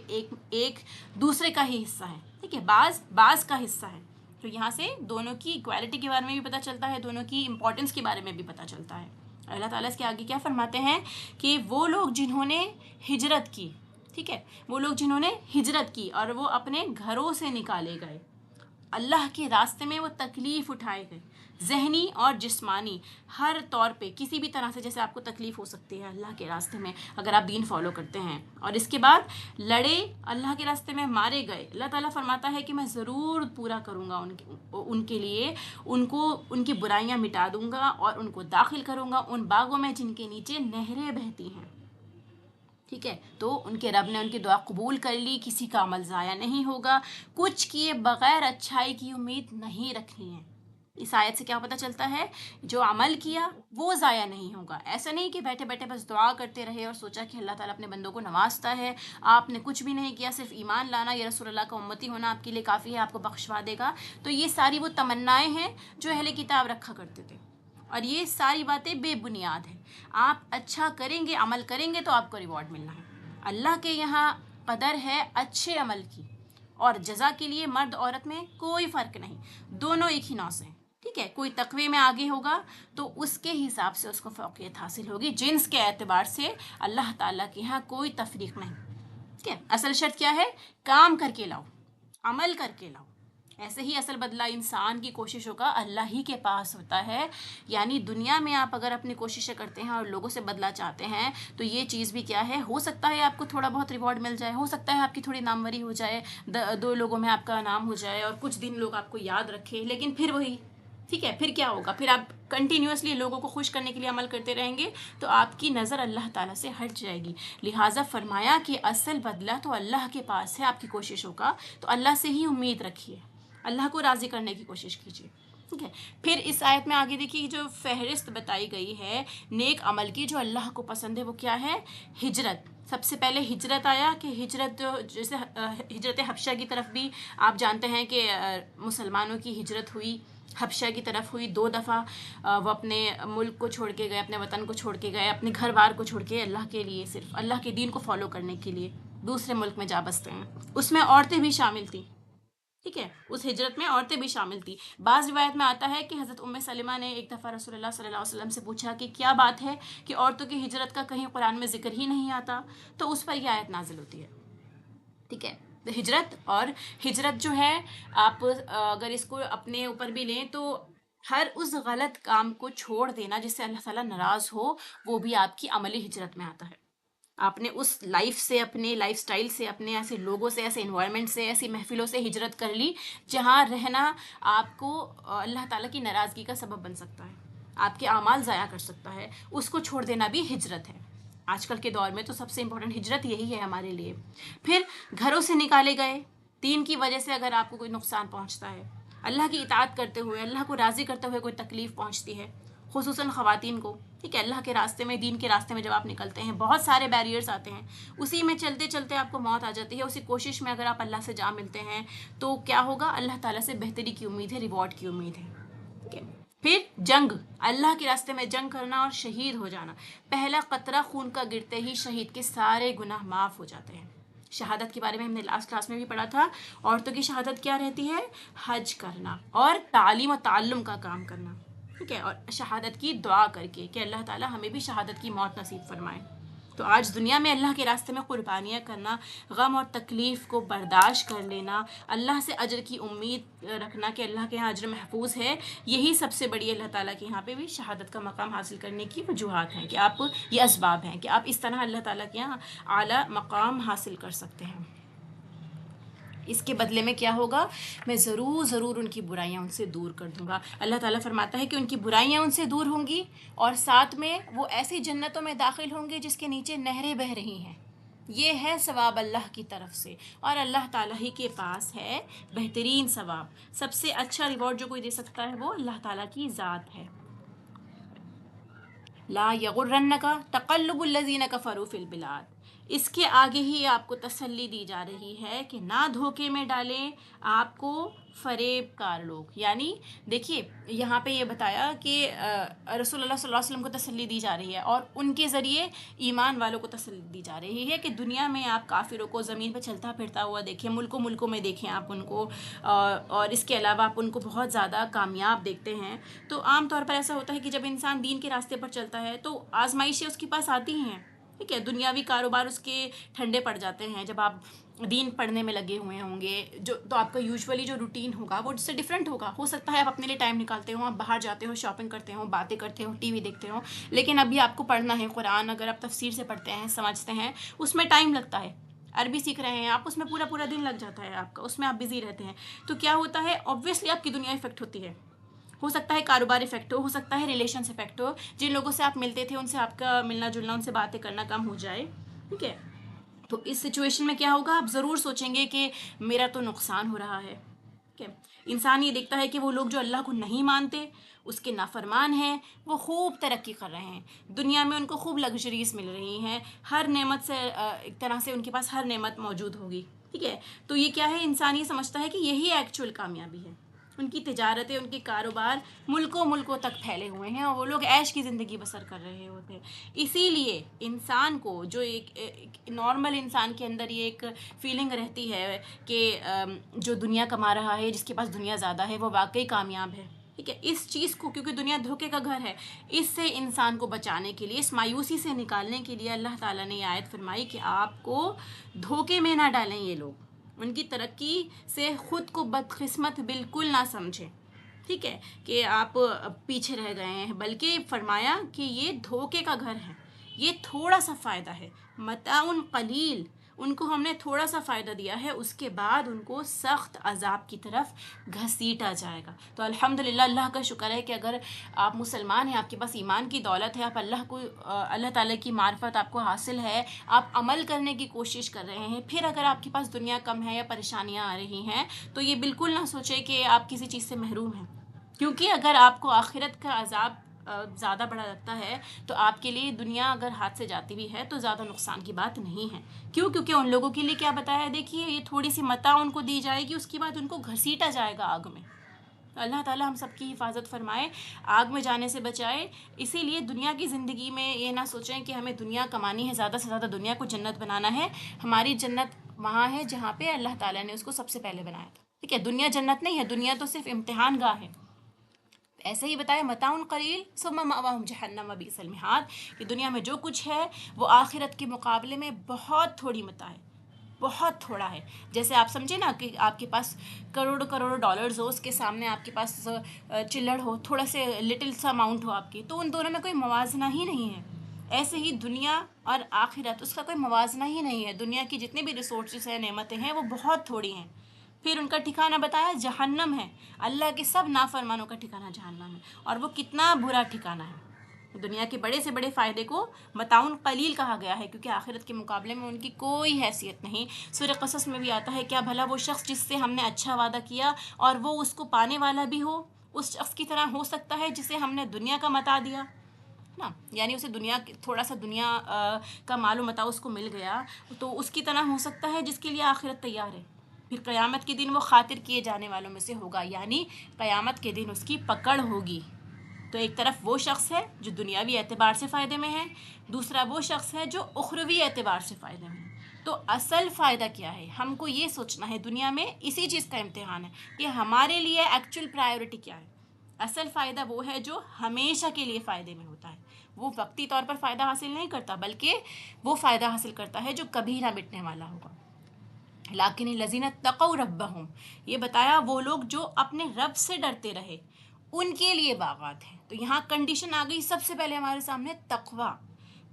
ایک دوسرے کا ہی حصہ ہے. ٹھیک ہے، بعض کا حصہ ہے. تو یہاں سے دونوں کی ایکوالٹی کے بارے میں بھی پتہ چلتا ہے، دونوں کی امپورٹنس کے بارے میں بھی پتہ چلتا ہے. اللہ تعالیٰ اس کے آگے کیا فرماتے ہیں کہ وہ لوگ جنہوں نے ہجرت کی، ٹھیک ہے، وہ لوگ جنہوں نے ہجرت کی اور وہ اپنے گھروں سے نکالے گئے، اللہ کے راستے میں وہ تکلیف اٹھائے گئے، ذہنی اور جسمانی ہر طور پہ کسی بھی طرح سے جیسے آپ کو تکلیف ہو سکتی ہے اللہ کے راستے میں اگر آپ دین فالو کرتے ہیں، اور اس کے بعد لڑے، اللہ کے راستے میں مارے گئے. اللہ تعالیٰ فرماتا ہے کہ میں ضرور پورا کروں گا ان کے لیے، ان کی برائیاں مٹا دوں گا اور ان کو داخل کروں گا ان باغوں میں جن کے نیچے نہریں بہتی ہیں. ٹھیک ہے، تو ان کے رب نے ان کی دعا قبول کر لی، کسی کا عمل ضائع نہیں ہوگا، کچھ کیے بغیر اچھائی کی امید نہیں رکھنی ہے. اس آیت سے کیا پتہ چلتا ہے؟ جو عمل کیا وہ ضائع نہیں ہوگا. ایسا نہیں کہ بیٹھے بیٹھے بس دعا کرتے رہے اور سوچا کہ اللہ تعالیٰ اپنے بندوں کو نوازتا ہے، آپ نے کچھ بھی نہیں کیا، صرف ایمان لانا یا رسول اللہ کا امتی ہونا آپ کے لیے کافی ہے، آپ کو بخشوا دے گا. تو یہ ساری وہ تمنائیں ہیں جو اہل کتاب رکھا کرتے تھے، اور یہ ساری باتیں بے بنیاد ہیں. آپ اچھا کریں گے، عمل کریں گے تو آپ کو ریوارڈ ملنا ہے. اللہ کے یہاں قدر ہے اچھے عمل کی، اور جزا کے لیے مرد عورت میں کوئی فرق نہیں، دونوں ایک ہی نوع سے ہیں. ٹھیک ہے، کوئی تقوی میں آگے ہوگا تو اس کے حساب سے اس کو فوقیت حاصل ہوگی، جنس کے اعتبار سے اللہ تعالیٰ کے یہاں کوئی تفریق نہیں. ٹھیک ہے، اصل شرط کیا ہے؟ کام کر کے لاؤ، عمل کر کے لاؤ. ایسے ہی اصل بدلہ انسان کی کوششوں کا اللہ ہی کے پاس ہوتا ہے. یعنی دنیا میں آپ اگر اپنی کوششیں کرتے ہیں اور لوگوں سے بدلہ چاہتے ہیں تو یہ چیز بھی کیا ہے، ہو سکتا ہے آپ کو تھوڑا بہت ریوارڈ مل جائے، ہو سکتا ہے آپ کی تھوڑی ناموری ہو جائے، 2 لوگوں میں آپ کا نام ہو جائے اور کچھ دن لوگ آپ کو یاد رکھیں، لیکن پھر وہی ٹھیک ہے، پھر کیا ہوگا؟ پھر آپ کنٹینیوسلی لوگوں کو خوش کرنے کے لیے عمل کرتے رہیں گے تو آپ کی نظر اللہ تعالیٰ سے ہٹ جائے گی. لہٰذا فرمایا کہ اصل بدلہ تو اللہ کے پاس ہے آپ کی کوششوں کا، تو اللہ سے ہی امید رکھیے، اللہ کو راضی کرنے کی کوشش کیجیے. ٹھیک ہے. پھر اس آیت میں آگے دیکھیے جو فہرست بتائی گئی ہے نیک عمل کی جو اللہ کو پسند ہے وہ کیا ہے؟ ہجرت. سب سے پہلے ہجرت آیا کہ ہجرت جو جیسے ہجرت حبشہ کی طرف بھی آپ جانتے ہیں کہ مسلمانوں کی ہجرت ہوئی، حبشہ کی طرف ہوئی 2 دفعہ. وہ اپنے ملک کو چھوڑ کے گئے، اپنے وطن کو چھوڑ کے گئے، اپنے گھر بار کو چھوڑ کے اللہ کے لیے، صرف اللہ کے دین کو فالو کرنے کے لیے دوسرے ملک میں جا بستے ہیں. اس میں عورتیں بھی شامل تھیں. ٹھیک ہے، اس ہجرت میں عورتیں بھی شامل تھیں. بعض روایت میں آتا ہے کہ حضرت سلمہ نے ایک دفعہ رسول اللہ صلی اللہ علیہ وسلم سے پوچھا کہ کیا بات ہے کہ عورتوں کی ہجرت کا کہیں قرآن میں ذکر ہی نہیں آتا، تو اس پر یہ آیت نازل ہوتی ہے. ٹھیک ہے. ہجرت، اور ہجرت جو ہے آپ اگر اس کو اپنے اوپر بھی لیں تو ہر اس غلط کام کو چھوڑ دینا جس سے اللہ تعالیٰ ناراض ہو، وہ بھی آپ کی عملی ہجرت میں آتا ہے. آپ نے اس لائف سے، اپنے لائف سٹائل سے، اپنے ایسے لوگوں سے، ایسے انوائرمنٹ سے، ایسی محفلوں سے ہجرت کر لی جہاں رہنا آپ کو اللہ تعالیٰ کی ناراضگی کا سبب بن سکتا ہے، آپ کے اعمال ضائع کر سکتا ہے. اس کو چھوڑ دینا بھی ہجرت ہے. آج کل کے دور میں تو سب سے امپورٹنٹ ہجرت یہی ہے ہمارے لیے. پھر گھروں سے نکالے گئے دین کی وجہ سے، اگر آپ کو کوئی نقصان پہنچتا ہے، اللہ کی اطاعت کرتے ہوئے، اللہ کو راضی کرتے ہوئے کوئی تکلیف پہنچتی ہے، خصوصاً خواتین کو. ٹھیک ہے، اللہ کے راستے میں، دین کے راستے میں جب آپ نکلتے ہیں بہت سارے بیریئرز آتے ہیں، اسی میں چلتے چلتے آپ کو موت آ جاتی ہے. اسی کوشش میں اگر آپ اللہ سے جا ملتے ہیں تو کیا ہوگا؟ اللہ تعالیٰ سے بہتری کی امید ہے، ریوارڈ کی امید ہے. ٹھیک ہے. پھر جنگ، اللہ کے راستے میں جنگ کرنا اور شہید ہو جانا. پہلا قطرہ خون کا گرتے ہی شہید کے سارے گناہ معاف ہو جاتے ہیں. شہادت کے بارے میں ہم نے لاسٹ کلاس میں بھی پڑھا تھا. عورتوں کی شہادت کیا رہتی ہے؟ حج کرنا اور تعلیم و تعلم کا کام کرنا. ٹھیک ہے، اور شہادت کی دعا کر کے کہ اللہ تعالیٰ ہمیں بھی شہادت کی موت نصیب فرمائے. تو آج دنیا میں اللہ کے راستے میں قربانیاں کرنا، غم اور تکلیف کو برداشت کر لینا، اللہ سے اجر کی امید رکھنا کہ اللہ کے یہاں اجر محفوظ ہے، یہی سب سے بڑی اللہ تعالیٰ کے یہاں پہ بھی شہادت کا مقام حاصل کرنے کی وجوہات ہیں، کہ آپ یہ اسباب ہیں کہ آپ اس طرح اللہ تعالیٰ کے یہاں اعلیٰ مقام حاصل کر سکتے ہیں. اس کے بدلے میں کیا ہوگا؟ میں ضرور ان کی برائیاں ان سے دور کر دوں گا. اللہ تعالیٰ فرماتا ہے کہ ان کی برائیاں ان سے دور ہوں گی، اور ساتھ میں وہ ایسی جنتوں میں داخل ہوں گے جس کے نیچے نہریں بہہ رہی ہیں. یہ ہے ثواب اللہ کی طرف سے، اور اللہ تعالیٰ ہی کے پاس ہے بہترین ثواب. سب سے اچھا ریوارڈ جو کوئی دے سکتا ہے وہ اللہ تعالیٰ کی ذات ہے. لا یغرنک تقلب الذین کفروا فی البلاد. اس کے آگے ہی آپ کو تسلی دی جا رہی ہے کہ نہ دھوکے میں ڈالیں آپ کو فریب کار لوگ. یعنی دیکھیے یہاں پہ یہ بتایا کہ رسول اللہ صلی اللہ علیہ وسلم کو تسلی دی جا رہی ہے، اور ان کے ذریعے ایمان والوں کو تسلی دی جا رہی ہے کہ دنیا میں آپ کافروں کو زمین پہ چلتا پھرتا ہوا دیکھیں، ملکوں میں دیکھیں آپ ان کو، اور اس کے علاوہ آپ ان کو بہت زیادہ کامیاب دیکھتے ہیں. تو عام طور پر ایسا ہوتا ہے کہ جب انسان دین کے راستے پر چلتا ہے تو آزمائشیں اس کے پاس آتی ہیں. ٹھیک ہے، دنیاوی کاروبار اس کے ٹھنڈے پڑ جاتے ہیں جب آپ دین پڑھنے میں لگے ہوئے ہوں گے. تو آپ کا یوزولی جو روٹین ہوگا وہ اس سے ڈفرینٹ ہوگا. ہو سکتا ہے آپ اپنے لیے ٹائم نکالتے ہو، آپ باہر جاتے ہو، شاپنگ کرتے ہو، باتیں کرتے ہو، ٹی وی دیکھتے ہو، لیکن ابھی آپ کو پڑھنا ہے قرآن. اگر آپ تفسیر سے پڑھتے ہیں، سمجھتے ہیں، اس میں ٹائم لگتا ہے. عربی سیکھ رہے ہیں آپ، اس میں پورا دن لگ جاتا ہے آپ کا، اس میں آپ بزی رہتے ہیں. تو کیا ہوتا ہے؟ آبویسلی آپ کی دنیا افیکٹ ہوتی ہے. ہو سکتا ہے کاروبار افیکٹ ہو سکتا ہے ریلیشنس افیکٹ ہو، جن لوگوں سے آپ ملتے تھے ان سے آپ کا ملنا جلنا، ان سے باتیں کرنا کم ہو جائے. ٹھیک ہے، تو اس سچویشن میں کیا ہوگا؟ آپ ضرور سوچیں گے کہ میرا تو نقصان ہو رہا ہے. ٹھیک ہے، انسان یہ دیکھتا ہے کہ وہ لوگ جو اللہ کو نہیں مانتے، اس کے نافرمان ہیں، وہ خوب ترقی کر رہے ہیں دنیا میں، ان کو خوب لگژریز مل رہی ہیں، ہر نعمت سے ایک طرح سے ان کے پاس ہر نعمت موجود ہوگی. ٹھیک ہے، تو یہ کیا ہے؟ انسان یہ سمجھتا ہے کہ یہی ایکچوئل کامیابی ہے. ان کی تجارتیں، ان کے کاروبار ملکوں تک پھیلے ہوئے ہیں، اور وہ لوگ عیش کی زندگی بسر کر رہے ہوتے ہیں. اسی لیے انسان کو جو ایک نارمل انسان کے اندر یہ ایک فیلنگ رہتی ہے کہ جو دنیا کما رہا ہے، جس کے پاس دنیا زیادہ ہے، وہ واقعی کامیاب ہے. ٹھیک ہے، اس چیز کو، کیونکہ دنیا دھوکے کا گھر ہے، اس سے انسان کو بچانے کے لیے، اس مایوسی سے نکالنے کے لیے اللہ تعالیٰ نے یہ آیت فرمائی کہ آپ کو دھوکے میں نہ ڈالیں یہ لوگ، ان کی ترقی سے خود کو بدقسمت بالکل نہ سمجھیں. ٹھیک ہے، کہ آپ پیچھے رہ گئے ہیں، بلکہ فرمایا کہ یہ دھوکے کا گھر ہے، یہ تھوڑا سا فائدہ ہے. متاع قلیل ان کو ہم نے تھوڑا سا فائدہ دیا ہے، اس کے بعد ان کو سخت عذاب کی طرف گھسیٹا جائے گا۔ تو الحمدللہ اللہ کا شکر ہے کہ اگر آپ مسلمان ہیں، آپ کے پاس ایمان کی دولت ہے، آپ اللہ تعالیٰ کی معرفت آپ کو حاصل ہے، آپ عمل کرنے کی کوشش کر رہے ہیں، پھر اگر آپ کے پاس دنیا کم ہے یا پریشانیاں آ رہی ہیں تو یہ بالکل نہ سوچیں کہ آپ کسی چیز سے محروم ہیں، کیونکہ اگر آپ کو آخرت کا عذاب زیادہ بڑا لگتا ہے تو آپ کے لیے دنیا اگر ہاتھ سے جاتی بھی ہے تو زیادہ نقصان کی بات نہیں ہے۔ کیوں؟ کیونکہ ان لوگوں کے لیے کیا بتایا ہے، دیکھیے یہ تھوڑی سی متاع ان کو دی جائے گی، اس کے بعد ان کو گھسیٹا جائے گا آگ میں۔ اللہ تعالیٰ ہم سب کی حفاظت فرمائے، آگ میں جانے سے بچائے۔ اسی لیے دنیا کی زندگی میں یہ نہ سوچیں کہ ہمیں دنیا کمانی ہے، زیادہ سے زیادہ دنیا کو جنت بنانا ہے۔ ہماری جنت وہاں ہے جہاں پہ اللہ تعالیٰ نے اس کو سب سے پہلے بنایا تھا، ٹھیک ہے؟ دنیا جنت نہیں ہے، دنیا تو صرف امتحان گاہ ہے۔ ایسے ہی بتایا متاع قلیل ثم مأواہم جہنم وبئس المہاد، کہ دنیا میں جو کچھ ہے وہ آخرت کے مقابلے میں بہت تھوڑی متاع ہے، بہت تھوڑا ہے۔ جیسے آپ سمجھے نا کہ آپ کے پاس کروڑوں ڈالرز ہو، اس کے سامنے آپ کے پاس چلڑ ہو، تھوڑا سے لٹل سا اماؤنٹ ہو آپ کی، تو ان دونوں میں کوئی موازنہ ہی نہیں ہے۔ ایسے ہی دنیا اور آخرت، اس کا کوئی موازنہ ہی نہیں ہے۔ دنیا کی جتنے بھی ریسورسز ہیں، نعمتیں ہیں، وہ بہت تھوڑی ہیں۔ پھر ان کا ٹھکانہ بتایا جہنم ہے، اللہ کے سب نافرمانوں کا ٹھکانہ جہنم ہے، اور وہ کتنا برا ٹھکانہ ہے۔ دنیا کے بڑے سے بڑے فائدے کو متاع قلیل کہا گیا ہے، کیونکہ آخرت کے مقابلے میں ان کی کوئی حیثیت نہیں۔ سورہ قصص میں بھی آتا ہے، کیا بھلا وہ شخص جس سے ہم نے اچھا وعدہ کیا اور وہ اس کو پانے والا بھی ہو، اس شخص کی طرح ہو سکتا ہے جسے ہم نے دنیا کا متاع دیا نا، یعنی اسے تھوڑا سا دنیا کا مال و متاع اس کو مل گیا، تو اس کی طرح ہو سکتا ہے جس کے لیے آخرت تیار ہے۔ پھر قیامت کے دن وہ خاطر کیے جانے والوں میں سے ہوگا، یعنی قیامت کے دن اس کی پکڑ ہوگی۔ تو ایک طرف وہ شخص ہے جو دنیاوی اعتبار سے فائدے میں ہے، دوسرا وہ شخص ہے جو اخروی اعتبار سے فائدے میں ہے۔ تو اصل فائدہ کیا ہے، ہم کو یہ سوچنا ہے، دنیا میں اسی چیز کا امتحان ہے کہ ہمارے لیے ایکچوئل پرائیورٹی کیا ہے۔ اصل فائدہ وہ ہے جو ہمیشہ کے لیے فائدے میں ہوتا ہے، وہ وقتی طور پر فائدہ حاصل نہیں کرتا، بلکہ وہ فائدہ حاصل کرتا ہے جو کبھی نہ مٹنے والا ہوگا۔ لیکن الذین اتقوا ربہم، یہ بتایا وہ لوگ جو اپنے رب سے ڈرتے رہے، ان کے لیے باغات ہیں۔ تو یہاں کنڈیشن آ گئی سب سے پہلے ہمارے سامنے، تقویٰ،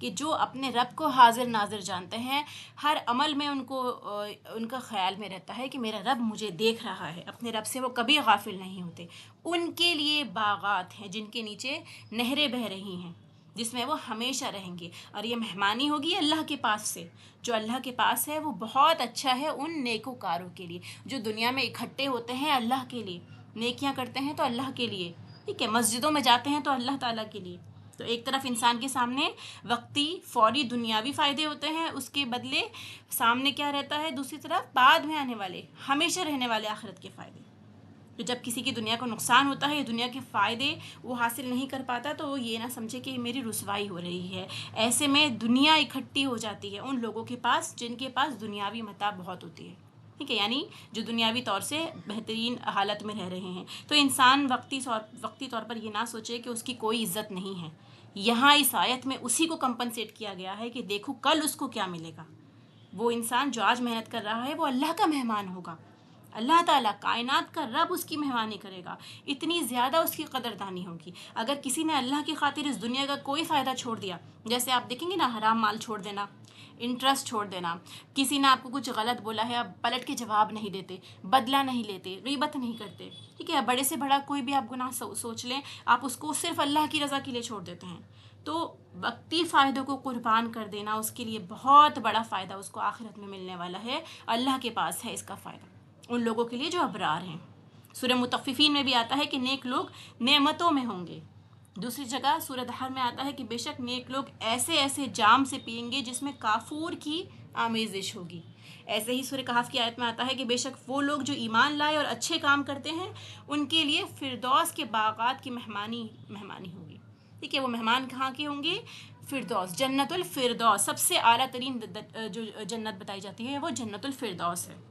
کہ جو اپنے رب کو حاضر ناظر جانتے ہیں، ہر عمل میں ان کا خیال میں رہتا ہے کہ میرا رب مجھے دیکھ رہا ہے، اپنے رب سے وہ کبھی غافل نہیں ہوتے، ان کے لیے باغات ہیں جن کے نیچے نہریں بہہ رہی ہیں، جس میں وہ ہمیشہ رہیں گے۔ اور یہ مہمانی ہوگی اللہ کے پاس سے، جو اللہ کے پاس ہے وہ بہت اچھا ہے ان نیکوکاروں کے لیے جو دنیا میں اکٹھے ہوتے ہیں اللہ کے لیے، نیکیاں کرتے ہیں تو اللہ کے لیے، ٹھیک ہے، مسجدوں میں جاتے ہیں تو اللہ تعالیٰ کے لیے۔ تو ایک طرف انسان کے سامنے وقتی فوری دنیاوی فائدے ہوتے ہیں، اس کے بدلے سامنے کیا رہتا ہے، دوسری طرف بعد میں آنے والے ہمیشہ رہنے والے آخرت کے فائدے۔ تو جب کسی کی دنیا کو نقصان ہوتا ہے یا دنیا کے فائدے وہ حاصل نہیں کر پاتا تو وہ یہ نہ سمجھے کہ میری رسوائی ہو رہی ہے۔ ایسے میں دنیا اکٹھی ہو جاتی ہے ان لوگوں کے پاس جن کے پاس دنیاوی متاع بہت ہوتی ہے، ٹھیک ہے، یعنی جو دنیاوی طور سے بہترین حالت میں رہ رہے ہیں۔ تو انسان وقتی طور پر یہ نہ سوچے کہ اس کی کوئی عزت نہیں ہے۔ یہاں اس آیت میں اسی کو کمپنسیٹ کیا گیا ہے کہ دیکھو کل اس کو کیا ملے گا۔ وہ انسان جو آج محنت کر رہا ہے وہ اللہ کا مہمان ہوگا، اللہ تعالیٰ کائنات کا رب اس کی مہمانی کرے گا، اتنی زیادہ اس کی قدردانی ہوگی۔ اگر کسی نے اللہ کی خاطر اس دنیا کا کوئی فائدہ چھوڑ دیا، جیسے آپ دیکھیں گے نا، حرام مال چھوڑ دینا، انٹرسٹ چھوڑ دینا، کسی نے آپ کو کچھ غلط بولا ہے آپ پلٹ کے جواب نہیں دیتے، بدلہ نہیں لیتے، غیبت نہیں کرتے، ٹھیک ہے، بڑے سے بڑا کوئی بھی آپ گناہ سوچ لیں، آپ اس کو صرف اللہ کی رضا کے لیے چھوڑ دیتے ہیں، تو وقتی فائدوں کو قربان کر دینا اس کے لیے بہت بڑا فائدہ اس کو آخرت میں ملنے والا ہے، اللہ کے پاس ہے اس کا فائدہ ان لوگوں کے لیے جو ابرار ہیں۔ سورہ مطففین میں بھی آتا ہے کہ نیک لوگ نعمتوں میں ہوں گے۔ دوسری جگہ سورہ دحر میں آتا ہے کہ بے شک نیک لوگ ایسے ایسے جام سے پئیں گے جس میں کافور کی آمیزش ہوگی۔ ایسے ہی سورہ کہف کی آیت میں آتا ہے کہ بے شک وہ لوگ جو ایمان لائے اور اچھے کام کرتے ہیں ان کے لیے فردوس کے باغات کی مہمانی ہوگی، ٹھیک ہے، وہ مہمان کہاں کے ہوں گے، فردوس، جنت الفردوس، سب سے اعلیٰ ترین جو جنت بتائی جاتی ہے وہ جنت الفردوس ہے،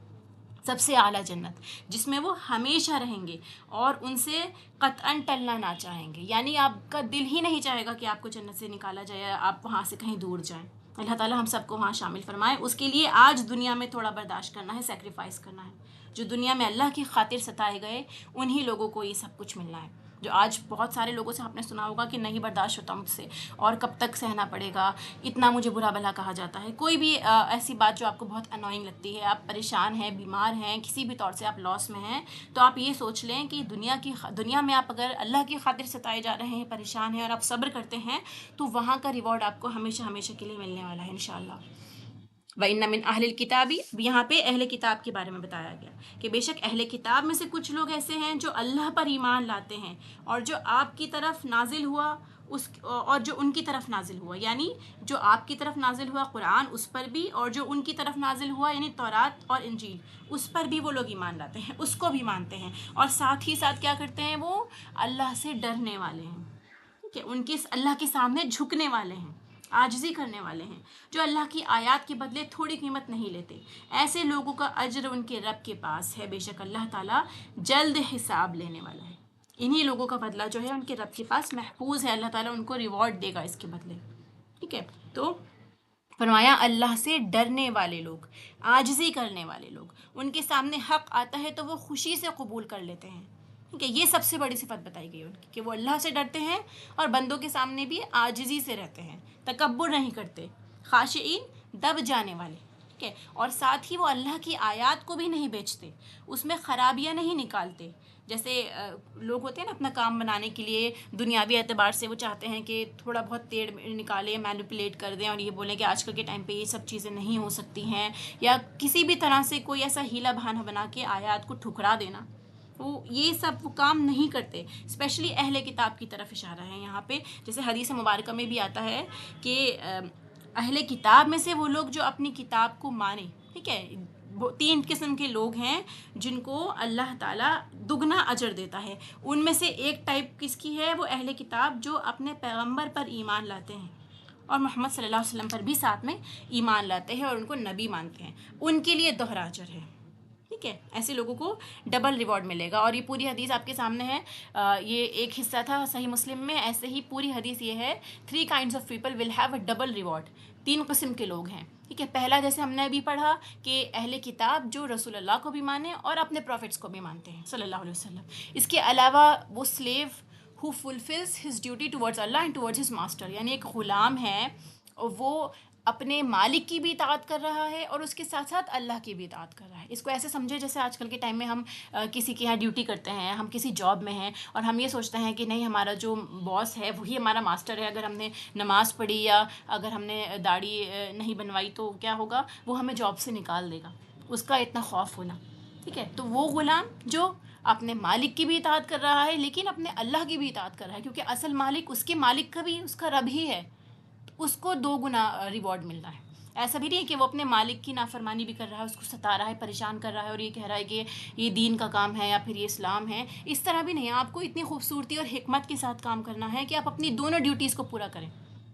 سب سے اعلیٰ جنت، جس میں وہ ہمیشہ رہیں گے اور ان سے قطعاً ٹلنا نہ چاہیں گے، یعنی آپ کا دل ہی نہیں چاہے گا کہ آپ کو جنت سے نکالا جائے، آپ وہاں سے کہیں دور جائیں۔ اللہ تعالیٰ ہم سب کو وہاں شامل فرمائے۔ اس کے لیے آج دنیا میں تھوڑا برداشت کرنا ہے، سیکریفائس کرنا ہے۔ جو دنیا میں اللہ کی خاطر ستائے گئے انہی لوگوں کو یہ سب کچھ ملنا ہے۔ جو آج بہت سارے لوگوں سے آپ نے سنا ہوگا کہ نہیں برداشت ہوتا مجھ سے، اور کب تک سہنا پڑے گا، اتنا مجھے برا بھلا کہا جاتا ہے، کوئی بھی ایسی بات جو آپ کو بہت انوائنگ لگتی ہے، آپ پریشان ہیں، بیمار ہیں، کسی بھی طور سے آپ لاس میں ہیں، تو آپ یہ سوچ لیں کہ دنیا میں آپ اگر اللہ کی خاطر ستائے جا رہے ہیں، پریشان ہیں، اور آپ صبر کرتے ہیں، تو وہاں کا ریوارڈ آپ کو ہمیشہ ہمیشہ کے لیے ملنے والا ہے انشاءاللہ۔ وَإِنَّ مِنْ أَهْلِ الْكِتَابِ، یہاں پہ اہل کتاب کے بارے میں بتایا گیا کہ بے شک اہل کتاب میں سے کچھ لوگ ایسے ہیں جو اللہ پر ایمان لاتے ہیں، اور جو آپ کی طرف نازل ہوا اور جو ان کی طرف نازل ہوا، یعنی جو آپ کی طرف نازل ہوا قرآن اس پر بھی، اور جو ان کی طرف نازل ہوا یعنی تورات اور انجیل اس پر بھی وہ لوگ ایمان لاتے ہیں، اس کو بھی مانتے ہیں، اور ساتھ ہی ساتھ کیا کرتے ہیں، وہ اللہ سے ڈرنے والے ہیں، ٹھیک ہے، ان کے اللہ کے سامنے جھکنے والے ہیں، عاجزی کرنے والے ہیں، جو اللہ کی آیات کے بدلے تھوڑی قیمت نہیں لیتے، ایسے لوگوں کا اجر ان کے رب کے پاس ہے، بے شک اللہ تعالیٰ جلد حساب لینے والا ہے۔ انہی لوگوں کا بدلہ جو ہے ان کے رب کے پاس محفوظ ہے، اللہ تعالیٰ ان کو ریوارڈ دے گا اس کے بدلے، ٹھیک ہے۔ تو فرمایا اللہ سے ڈرنے والے لوگ، عاجزی کرنے والے لوگ، ان کے سامنے حق آتا ہے تو وہ خوشی سے قبول کر لیتے ہیں، ٹھیک ہے، یہ سب سے بڑی صفت بتائی گئی ان کی کہ وہ اللہ سے ڈرتے ہیں اور بندوں کے سامنے بھی عاجزی سے رہتے ہیں، تکبر نہیں کرتے، خاشعین دب جانے والے، ٹھیک ہے، اور ساتھ ہی وہ اللہ کی آیات کو بھی نہیں بیچتے، اس میں خرابیاں نہیں نکالتے، جیسے لوگ ہوتے ہیں نا اپنا کام بنانے کے لیے دنیاوی اعتبار سے وہ چاہتے ہیں کہ تھوڑا بہت تیڑ نکالیں، مینپولیٹ کر دیں، اور یہ بولیں کہ آج کل کے ٹائم پہ یہ سب چیزیں نہیں ہو سکتی ہیں، یا کسی بھی طرح سے کوئی ایسا ہیلا بہانہ بنا کے آیات کو ٹھکرا دینا، وہ یہ سب وہ کام نہیں کرتے، اسپیشلی اہل کتاب کی طرف اشارہ ہے یہاں پہ، جیسے حدیث مبارکہ میں بھی آتا ہے کہ اہل کتاب میں سے وہ لوگ جو اپنی کتاب کو مانیں، ٹھیک ہے، وہ 3 قسم کے لوگ ہیں جن کو اللہ تعالیٰ دگنا اجر دیتا ہے، ان میں سے ایک ٹائپ کس کی ہے، وہ اہل کتاب جو اپنے پیغمبر پر ایمان لاتے ہیں اور محمد صلی اللہ علیہ وسلم پر بھی ساتھ میں ایمان لاتے ہیں اور ان کو نبی مانتے ہیں، ان کے لیے دوہرا اجر ہے، ٹھیک ہے، ایسے لوگوں کو ڈبل ریوارڈ ملے گا، اور یہ پوری حدیث آپ کے سامنے ہے، یہ ایک حصہ تھا صحیح مسلم میں، ایسے ہی پوری حدیث یہ ہے 3 kinds of people will have a double reward، 3 قسم کے لوگ ہیں، ٹھیک ہے، پہلا جیسے ہم نے ابھی پڑھا کہ اہل کتاب جو رسول اللہ کو بھی مانے اور اپنے پروفٹس کو بھی مانتے ہیں صلی اللہ علیہ وسلم، اس کے علاوہ وہ sleeve who fulfills his duty towards Allah and towards his master، یعنی ایک غلام ہے، اور وہ اپنے مالک کی بھی اطاعت کر رہا ہے اور اس کے ساتھ ساتھ اللہ کی بھی اطاعت کر رہا ہے، اس کو ایسے سمجھے جیسے آج کل کے ٹائم میں ہم کسی کے یہاں ڈیوٹی کرتے ہیں، ہم کسی جاب میں ہیں اور ہم یہ سوچتے ہیں کہ نہیں ہمارا جو باس ہے وہی ہمارا ماسٹر ہے، اگر ہم نے نماز پڑھی یا اگر ہم نے داڑھی نہیں بنوائی تو کیا ہوگا، وہ ہمیں جاب سے نکال دے گا، اس کا اتنا خوف ہونا، ٹھیک ہے، تو وہ غلام جو اپنے مالک کی بھی اطاعت کر رہا ہے لیکن اپنے اللہ کی بھی اطاعت کر رہا ہے، کیونکہ اصل مالک اس کے مالک کا بھی اس کا رب ہی ہے، اس کو 2 گنا ریوارڈ مل رہا ہے، ایسا بھی نہیں ہے کہ وہ اپنے مالک کی نافرمانی بھی کر رہا ہے، اس کو ستا رہا ہے، پریشان کر رہا ہے اور یہ کہہ رہا ہے کہ یہ دین کا کام ہے یا پھر یہ اسلام ہے، اس طرح بھی نہیں ہے، آپ کو اتنی خوبصورتی اور حکمت کے ساتھ کام کرنا ہے کہ آپ اپنی دونوں ڈیوٹیز کو پورا کریں،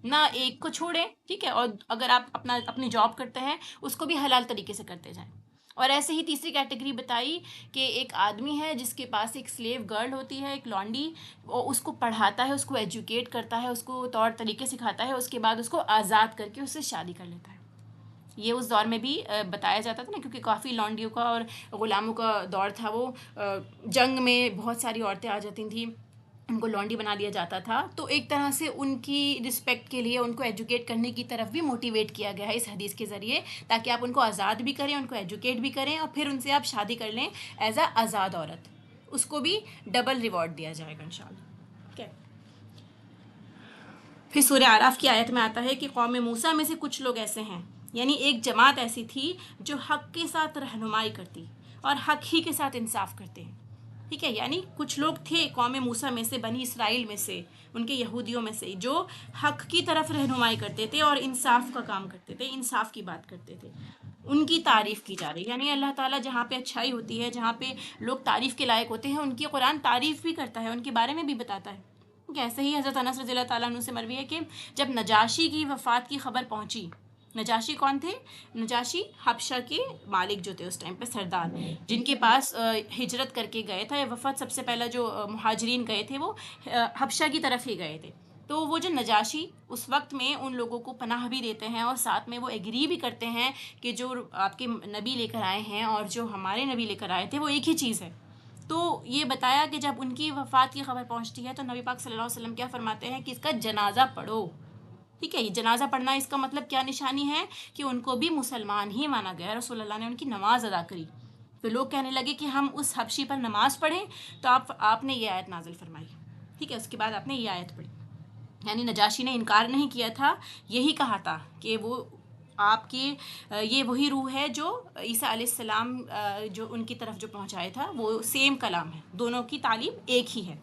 نہ ایک کو چھوڑیں، ٹھیک ہے، اور اگر آپ اپنی جاب کرتے ہیں اس کو بھی حلال طریقے سے کرتے جائیں، اور ایسے ہی تیسری کیٹیگری بتائی کہ ایک آدمی ہے جس کے پاس ایک سلیو گرل ہوتی ہے، ایک لانڈی، وہ اس کو پڑھاتا ہے، اس کو ایجوکیٹ کرتا ہے، اس کو طور طریقے سکھاتا ہے، اس کے بعد اس کو آزاد کر کے اس سے شادی کر لیتا ہے، یہ اس دور میں بھی بتایا جاتا تھا نا، کیونکہ کافی لانڈیوں کا اور غلاموں کا دور تھا، وہ جنگ میں بہت ساری عورتیں آ جاتی تھیں، ان کو لانڈی بنا دیا جاتا تھا، تو ایک طرح سے ان کی رسپیکٹ کے لیے ان کو ایجوکیٹ کرنے کی طرف بھی موٹیویٹ کیا گیا ہے اس حدیث کے ذریعے، تاکہ آپ ان کو آزاد بھی کریں، ان کو ایجوکیٹ بھی کریں اور پھر ان سے آپ شادی کر لیں ایز اے آزاد عورت، اس کو بھی ڈبل ریوارڈ دیا جائے گا انشاءاللہ، ٹھیک ہے۔ پھر سورہ اعراف کی آیت میں آتا ہے کہ قوم موسیٰ میں سے کچھ لوگ ایسے ہیں، یعنی ایک جماعت ایسی تھی جو حق کے ساتھ رہنمائی کرتی اور حق ہی کے ساتھ انصاف کرتے ہیں، ٹھیک ہے، یعنی کچھ لوگ تھے قوم موسیٰ میں سے، بنی اسرائیل میں سے، ان کے یہودیوں میں سے، جو حق کی طرف رہنمائی کرتے تھے اور انصاف کا کام کرتے تھے، انصاف کی بات کرتے تھے، ان کی تعریف کی جا رہی ہے، یعنی اللہ تعالیٰ جہاں پہ اچھائی ہوتی ہے، جہاں پہ لوگ تعریف کے لائق ہوتے ہیں، ان کی قرآن تعریف بھی کرتا ہے، ان کے بارے میں بھی بتاتا ہے، ایسے ہی حضرت انس رضی اللہ تعالیٰ عنہ سے مروی ہے کہ جب نجاشی کی وفات کی خبر پہنچی، نجاشی کون تھے؟ نجاشی حبشہ کے مالک جو تھے اس ٹائم پہ، سردار، جن کے پاس ہجرت کر کے گئے تھے، وفات سب سے پہلا جو مہاجرین گئے تھے وہ حبشہ کی طرف ہی گئے تھے، تو وہ جو نجاشی اس وقت میں ان لوگوں کو پناہ بھی دیتے ہیں اور ساتھ میں وہ ایگری بھی کرتے ہیں کہ جو آپ کے نبی لے کر آئے ہیں اور جو ہمارے نبی لے کر آئے تھے وہ ایک ہی چیز ہے، تو یہ بتایا کہ جب ان کی وفات کی خبر پہنچتی ہے تو نبی پاک صلی اللہ علیہ وسلم کیا فرماتے ہیں کہ اس کا جنازہ پڑھو. ٹھیک ہے, یہ جنازہ پڑھنا اس کا مطلب کیا نشانی ہے کہ ان کو بھی مسلمان ہی مانا گیا. رسول اللہ نے ان کی نماز ادا کری. تو لوگ کہنے لگے کہ ہم اس حبشی پر نماز پڑھیں, تو آپ نے یہ آیت نازل فرمائی. ٹھیک ہے, اس کے بعد آپ نے یہ آیت پڑھی. یعنی نجاشی نے انکار نہیں کیا تھا, یہی کہا تھا کہ وہ آپ کی یہ وہی روح ہے جو عیسیٰ علیہ السلام جو ان کی طرف جو پہنچایا تھا, وہ سیم کلام ہے, دونوں کی تعلیم ایک ہی ہے.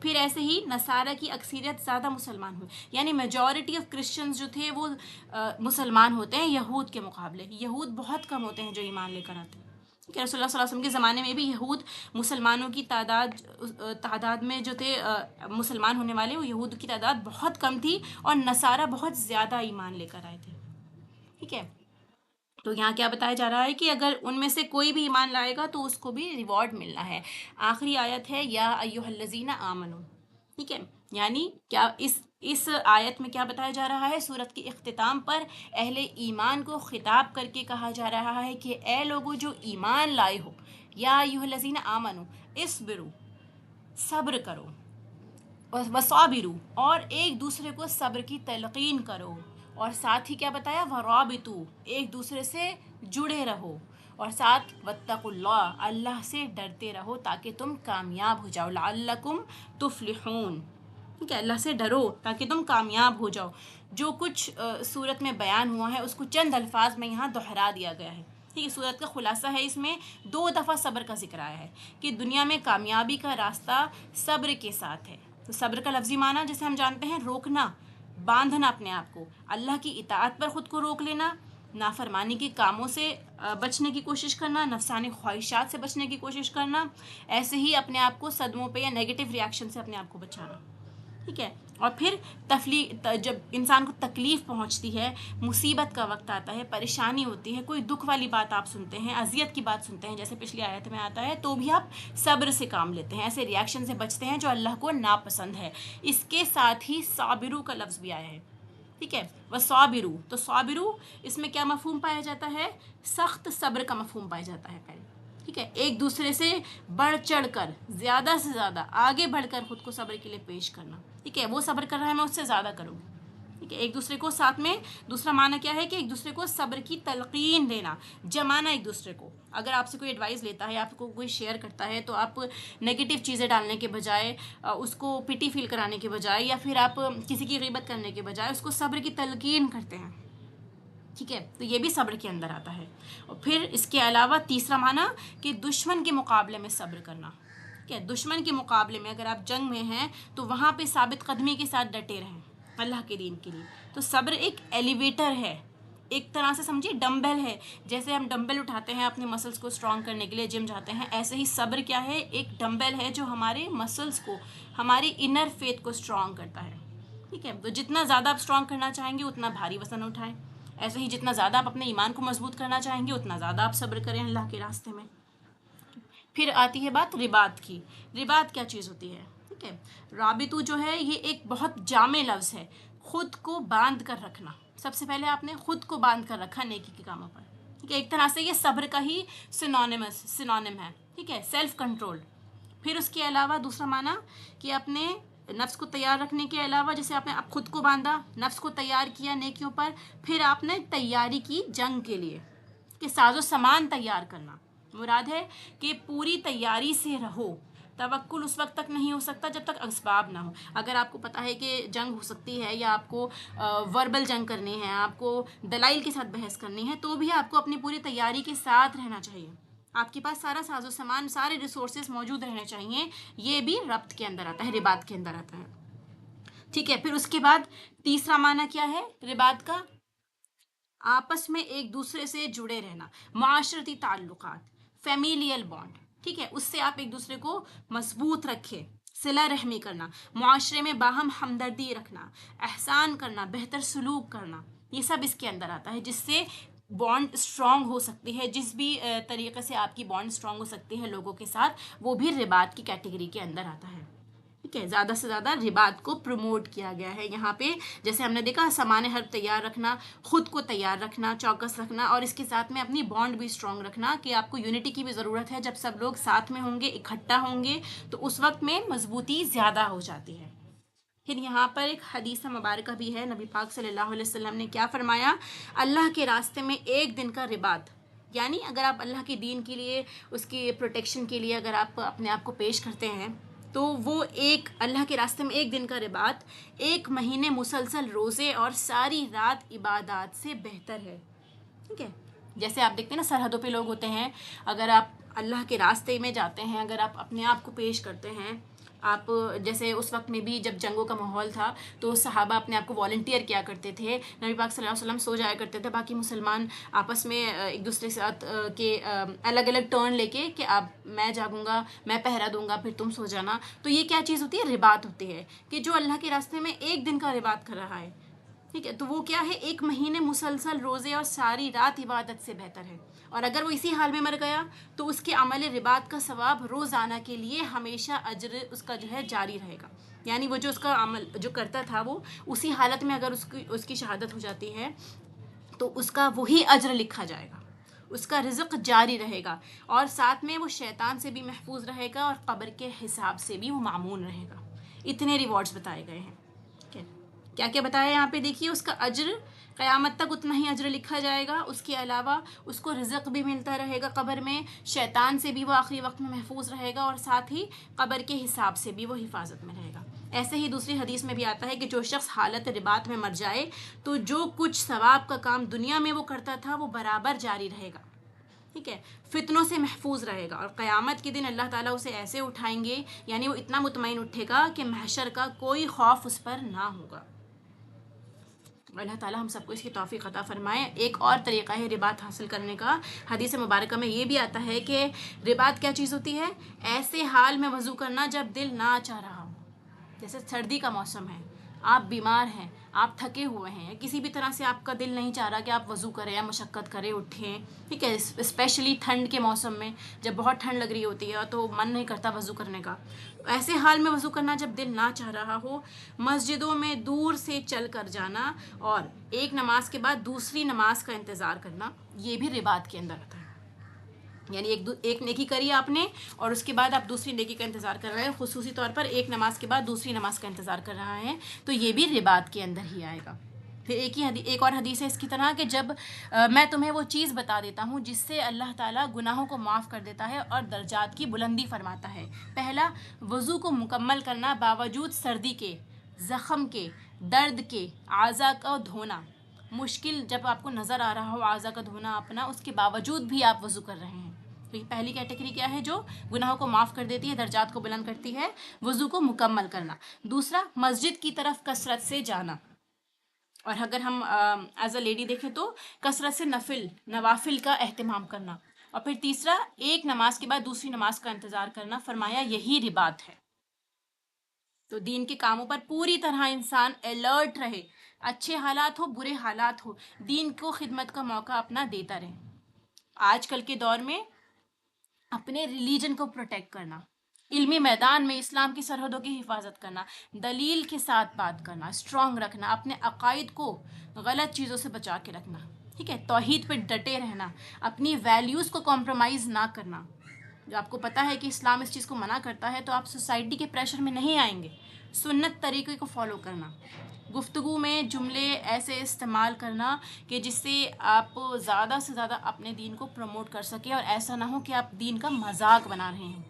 پھر ایسے ہی نصارہ کی اکثریت زیادہ مسلمان ہوئے, یعنی میجورٹی آف کرسچنز جو تھے وہ مسلمان ہوتے ہیں یہود کے مقابلے. یہود بہت کم ہوتے ہیں جو ایمان لے کر آتے ہیں. کہ رسول اللہ صلی اللہ علیہ وسلم کے زمانے میں بھی یہود مسلمانوں کی تعداد میں جو تھے مسلمان ہونے والے, وہ یہود کی تعداد بہت کم تھی, اور نصارہ بہت زیادہ ایمان لے کر آئے تھے. ٹھیک ہے, تو یہاں کیا بتایا جا رہا ہے کہ اگر ان میں سے کوئی بھی ایمان لائے گا تو اس کو بھی ریوارڈ ملنا ہے. آخری آیت ہے یا ایھا الذین آمنو. ٹھیک ہے, یعنی کیا اس آیت میں کیا بتایا جا رہا ہے, سورت کی اختتام پر اہل ایمان کو خطاب کر کے کہا جا رہا ہے کہ اے لوگو جو ایمان لائے ہو, یا ایھا الذین آمنو اصبروا, صبر کرو, وصابروا, اور ایک دوسرے کو صبر کی تلقین کرو, اور ساتھ ہی کیا بتایا, ورابطوا, ایک دوسرے سے جڑے رہو, اور ساتھ واتقوا اللہ, اللہ سے ڈرتے رہو تاکہ تم کامیاب ہو جاؤ, لعلکم تفلحون. ٹھیک ہے, اللہ سے ڈرو تاکہ تم کامیاب ہو جاؤ. جو کچھ صورت میں بیان ہوا ہے اس کو چند الفاظ میں یہاں دہرا دیا گیا ہے. ٹھیک ہے, صورت کا خلاصہ ہے, اس میں 2 دفعہ صبر کا ذکر آیا ہے کہ دنیا میں کامیابی کا راستہ صبر کے ساتھ ہے. تو صبر کا لفظی معنی جیسے ہم جانتے ہیں روکنا, باندھنا اپنے آپ کو, اللہ کی اطاعت پر خود کو روک لینا, نافرمانی کے کاموں سے بچنے کی کوشش کرنا, نفسانی خواہشات سے بچنے کی کوشش کرنا, ایسے ہی اپنے آپ کو صدموں پہ یا نیگیٹو ریاکشن سے اپنے آپ کو بچانا. ٹھیک ہے, اور پھر جب انسان کو تکلیف پہنچتی ہے, مصیبت کا وقت آتا ہے, پریشانی ہوتی ہے, کوئی دکھ والی بات آپ سنتے ہیں, اذیت کی بات سنتے ہیں, جیسے پچھلی آیت میں آتا ہے, تو بھی آپ صبر سے کام لیتے ہیں, ایسے ریاکشن سے بچتے ہیں جو اللہ کو ناپسند ہے. اس کے ساتھ ہی صابرو کا لفظ بھی آیا ہے. ٹھیک ہے, وصابرو, تو صابرو اس میں کیا مفہوم پایا جاتا ہے, سخت صبر کا مفہوم پایا جاتا ہے پہلے. ٹھیک ہے, ایک دوسرے سے بڑھ چڑھ کر, زیادہ سے زیادہ آگے بڑھ کر خود کو صبر کے لیے پیش کرنا. ٹھیک ہے, وہ صبر کر رہا ہے, میں اس سے زیادہ کروں گی. ٹھیک ہے, ایک دوسرے کو ساتھ میں, دوسرا معنی کیا ہے کہ ایک دوسرے کو صبر کی تلقین دینا, جمانا ایک دوسرے کو. اگر آپ سے کوئی ایڈوائز لیتا ہے, آپ کو کوئی شیئر کرتا ہے, تو آپ نگیٹو چیزیں ڈالنے کے بجائے, اس کو پٹی فیل کرانے کے بجائے, یا پھر آپ کسی کی غیبت کرنے کے بجائے اس کو صبر کی تلقین کرتے ہیں. ٹھیک ہے, تو یہ بھی صبر کے اندر آتا ہے. اور پھر اس کے علاوہ تیسرا معنی کہ دشمن کے مقابلے میں صبر کرنا. ٹھیک ہے, دشمن کے مقابلے میں اگر آپ جنگ میں ہیں تو وہاں پہ ثابت قدمی کے ساتھ ڈٹے رہیں اللہ کے دین کے لیے. تو صبر ایک ایلیویٹر ہے, ایک طرح سے سمجھیے ڈمبل ہے. جیسے ہم ڈمبل اٹھاتے ہیں اپنے مسلس کو اسٹرانگ کرنے کے لیے, جم جاتے ہیں, ایسے ہی صبر کیا ہے, ایک ڈمبل ہے جو ہمارے مسلس کو, ہماری انر فیتھ کو اسٹرانگ کرتا ہے. ٹھیک ہے, تو جتنا زیادہ آپ اسٹرانگ کرنا چاہیں گے اتنا بھاری وزن اٹھائیں. ایسے ہی جتنا زیادہ آپ اپنے ایمان کو مضبوط کرنا چاہیں گے اتنا زیادہ آپ صبر کریں اللہ کے راستے میں. پھر آتی ہے بات رباط کی. رباط کیا چیز ہوتی ہے؟ ٹھیک ہے, رابطو جو ہے یہ ایک بہت جامع لفظ ہے, خود کو باندھ کر رکھنا. سب سے پہلے آپ نے خود کو باندھ کر رکھا نیکی کے کاموں پر. ٹھیک ہے, ایک طرح سے یہ صبر کا ہی سنونم ہے. ٹھیک ہے, سیلف کنٹرول. پھر اس کے علاوہ دوسرا معنی کہ اپنے نفس کو تیار رکھنے کے علاوہ, جیسے آپ نے خود کو باندھا, نفس کو تیار کیا نیکیوں پر, پھر آپ نے تیاری کی جنگ کے لیے, کہ ساز و سامان تیار کرنا. مراد ہے کہ پوری تیاری سے رہو. توکل اس وقت تک نہیں ہو سکتا جب تک اسباب نہ ہو. اگر آپ کو پتہ ہے کہ جنگ ہو سکتی ہے, یا آپ کو وربل جنگ کرنی ہے, آپ کو دلائل کے ساتھ بحث کرنی ہے, تو بھی آپ کو اپنی پوری تیاری کے ساتھ رہنا چاہیے. آپ کے پاس سارا ساز و سامان, سارے ریسورسز موجود رہنے چاہیے. یہ بھی ربط کے اندر آتا ہے, رباط کے اندر آتا ہے. ٹھیک ہے, پھر اس کے بعد تیسرا معنی کیا ہے رباط کا؟ آپس میں ایک دوسرے سے جڑے رہنا, معاشرتی تعلقات, فیمیلیل بانڈ. ٹھیک ہے, اس سے آپ ایک دوسرے کو مضبوط رکھیں. صلہ رحمی کرنا, معاشرے میں باہم ہمدردی رکھنا, احسان کرنا, بہتر سلوک کرنا, یہ سب اس کے اندر آتا ہے, جس سے بانڈ اسٹرانگ ہو سکتی ہے. جس بھی طریقے سے آپ کی بانڈ اسٹرانگ ہو سکتی ہے لوگوں کے ساتھ, وہ بھی رباط کی کیٹیگری کے اندر آتا ہے. ٹھیک ہے، زیادہ سے زیادہ رباط کو پروموٹ کیا گیا ہے یہاں پہ. جیسے ہم نے دیکھا سامان حرب تیار رکھنا، خود کو تیار رکھنا، چوکس رکھنا، اور اس کے ساتھ میں اپنی بانڈ بھی اسٹرانگ رکھنا کہ آپ کو یونٹی کی بھی ضرورت ہے. جب سب لوگ ساتھ میں ہوں گے، اکٹھا ہوں گے، تو اس وقت میں مضبوطی زیادہ ہو جاتی ہے. پھر یہاں پر ایک حدیث مبارکہ بھی ہے. نبی پاک صلی اللہ علیہ وسلم نے کیا فرمایا؟ اللہ کے راستے میں ایک دن کا رباط، یعنی اگر آپ اللہ کے دین کے لیے، اس کی پروٹیکشن کے لیے اگر آپ اپنے آپ کو پیش کرتے ہیں، تو وہ ایک اللہ کے راستے میں ایک دن کا رباط 1 مہینے مسلسل روزے اور ساری رات عبادات سے بہتر ہے. ٹھیک ہے، جیسے آپ دیکھتے ہیں نا سرحدوں پہ لوگ ہوتے ہیں، اگر آپ اللہ کے راستے میں جاتے ہیں، اگر آپ اپنے آپ کو پیش کرتے ہیں، آپ جیسے اس وقت میں بھی جب جنگوں کا ماحول تھا تو صحابہ اپنے آپ کو والنٹیئر کیا کرتے تھے. نبی پاک صلی اللہ علیہ وسلم سو جایا کرتے تھے، باقی مسلمان آپس میں ایک دوسرے کے ساتھ کے الگ الگ ٹرن لے کے کہ آپ میں جاگوں گا، میں پہرا دوں گا، پھر تم سو جانا. تو یہ کیا چیز ہوتی ہے؟ رباط ہوتی ہے کہ جو اللہ کے راستے میں ایک دن کا رباط کر رہا ہے. ٹھیک ہے، تو وہ کیا ہے؟ 1 مہینے مسلسل روزے اور ساری رات عبادت سے بہتر ہے. اور اگر وہ اسی حال میں مر گیا تو اس کے عمل رباط کا ثواب روزانہ کے لیے ہمیشہ اجر اس کا جو ہے جاری رہے گا. یعنی وہ جو اس کا عمل جو کرتا تھا، وہ اسی حالت میں اگر اس کی شہادت ہو جاتی ہے تو اس کا وہی اجر لکھا جائے گا، اس کا رزق جاری رہے گا، اور ساتھ میں وہ شیطان سے بھی محفوظ رہے گا اور قبر کے حساب سے بھی وہ معمون رہے گا. اتنے ریوارڈز بتائے گئے ہیں. کیا کیا بتایا یہاں پہ؟ دیکھیے اس کا اجر قیامت تک اتنا ہی اجر لکھا جائے گا. اس کے علاوہ اس کو رزق بھی ملتا رہے گا قبر میں، شیطان سے بھی وہ آخری وقت میں محفوظ رہے گا، اور ساتھ ہی قبر کے حساب سے بھی وہ حفاظت میں رہے گا. ایسے ہی دوسری حدیث میں بھی آتا ہے کہ جو شخص حالت رباط میں مر جائے تو جو کچھ ثواب کا کام دنیا میں وہ کرتا تھا وہ برابر جاری رہے گا. ٹھیک ہے، فتنوں سے محفوظ رہے گا، اور قیامت کے دن اللہ تعالیٰ اسے ایسے اٹھائیں گے، یعنی وہ اتنا مطمئن اٹھے گا کہ محشر کا کوئی خوف اس پر نہ ہوگا. اللہ تعالیٰ ہم سب کو اس کی توفیق عطا فرمائے. ایک اور طریقہ ہے رباط حاصل کرنے کا. حدیث مبارکہ میں یہ بھی آتا ہے کہ رباط کیا چیز ہوتی ہے؟ ایسے حال میں وضو کرنا جب دل نہ چاہ رہا ہو. جیسے سردی کا موسم ہے، آپ بیمار ہیں، آپ تھکے ہوئے ہیں، کسی بھی طرح سے آپ کا دل نہیں چاہ رہا کہ آپ وضو کریں یا مشقت کریں، اٹھیں. ٹھیک ہے، اسپیشلی ٹھنڈ کے موسم میں جب بہت ٹھنڈ لگ رہی ہوتی ہے تو من نہیں کرتا وضو کرنے کا. ایسے حال میں وضو کرنا جب دل نہ چاہ رہا ہو، مسجدوں میں دور سے چل کر جانا اور ایک نماز کے بعد دوسری نماز کا انتظار کرنا، یہ بھی رباط کے اندر آتا ہے. یعنی ایک نیکی کری آپ نے اور اس کے بعد آپ دوسری نیکی کا انتظار کر رہے ہیں، خصوصی طور پر ایک نماز کے بعد دوسری نماز کا انتظار کر رہا ہے، تو یہ بھی رباط کے اندر ہی آئے گا. پھر ایک اور حدیث ہے اس کی طرح کہ جب میں تمہیں وہ چیز بتا دیتا ہوں جس سے اللہ تعالیٰ گناہوں کو معاف کر دیتا ہے اور درجات کی بلندی فرماتا ہے. پہلا، وضو کو مکمل کرنا باوجود سردی کے، زخم کے، درد کے، اعضاء کا دھونا. مشکل جب آپ کو نظر آ رہا ہو اعضاء کا دھونا اپنا، اس کے باوجود بھی آپ وضو کر رہے ہیں، تو یہ پہلی کیٹیگری کیا ہے؟ جو گناہوں کو معاف کر دیتی ہے، درجات کو بلند کرتی ہے، وضو کو مکمل کرنا. دوسرا، مسجد کی طرف کثرت سے جانا، اور اگر ہم ایز اے لیڈی دیکھیں تو کثرت سے نوافل کا اہتمام کرنا. اور پھر تیسرا، ایک نماز کے بعد دوسری نماز کا انتظار کرنا. فرمایا یہی رباط ہے. تو دین کے کاموں پر پوری طرح انسان الرٹ رہے، اچھے حالات ہو برے حالات ہو، دین کو خدمت کا موقع اپنا دیتا رہے. آج کل کے دور میں اپنے ریلیجن کو پروٹیکٹ کرنا، علمی میدان میں اسلام کی سرحدوں کی حفاظت کرنا، دلیل کے ساتھ بات کرنا، اسٹرانگ رکھنا، اپنے عقائد کو غلط چیزوں سے بچا کے رکھنا. ٹھیک ہے، توحید پہ ڈٹے رہنا، اپنی ویلیوز کو کمپرومائز نہ کرنا. جو آپ کو پتہ ہے کہ اسلام اس چیز کو منع کرتا ہے تو آپ سوسائٹی کے پریشر میں نہیں آئیں گے. سنت طریقے کو فالو کرنا، گفتگو میں جملے ایسے استعمال کرنا کہ جس سے آپ زیادہ سے زیادہ اپنے دین کو پروموٹ کر سکیں، اور ایسا نہ ہو کہ آپ دین کا مذاق بنا رہے ہیں.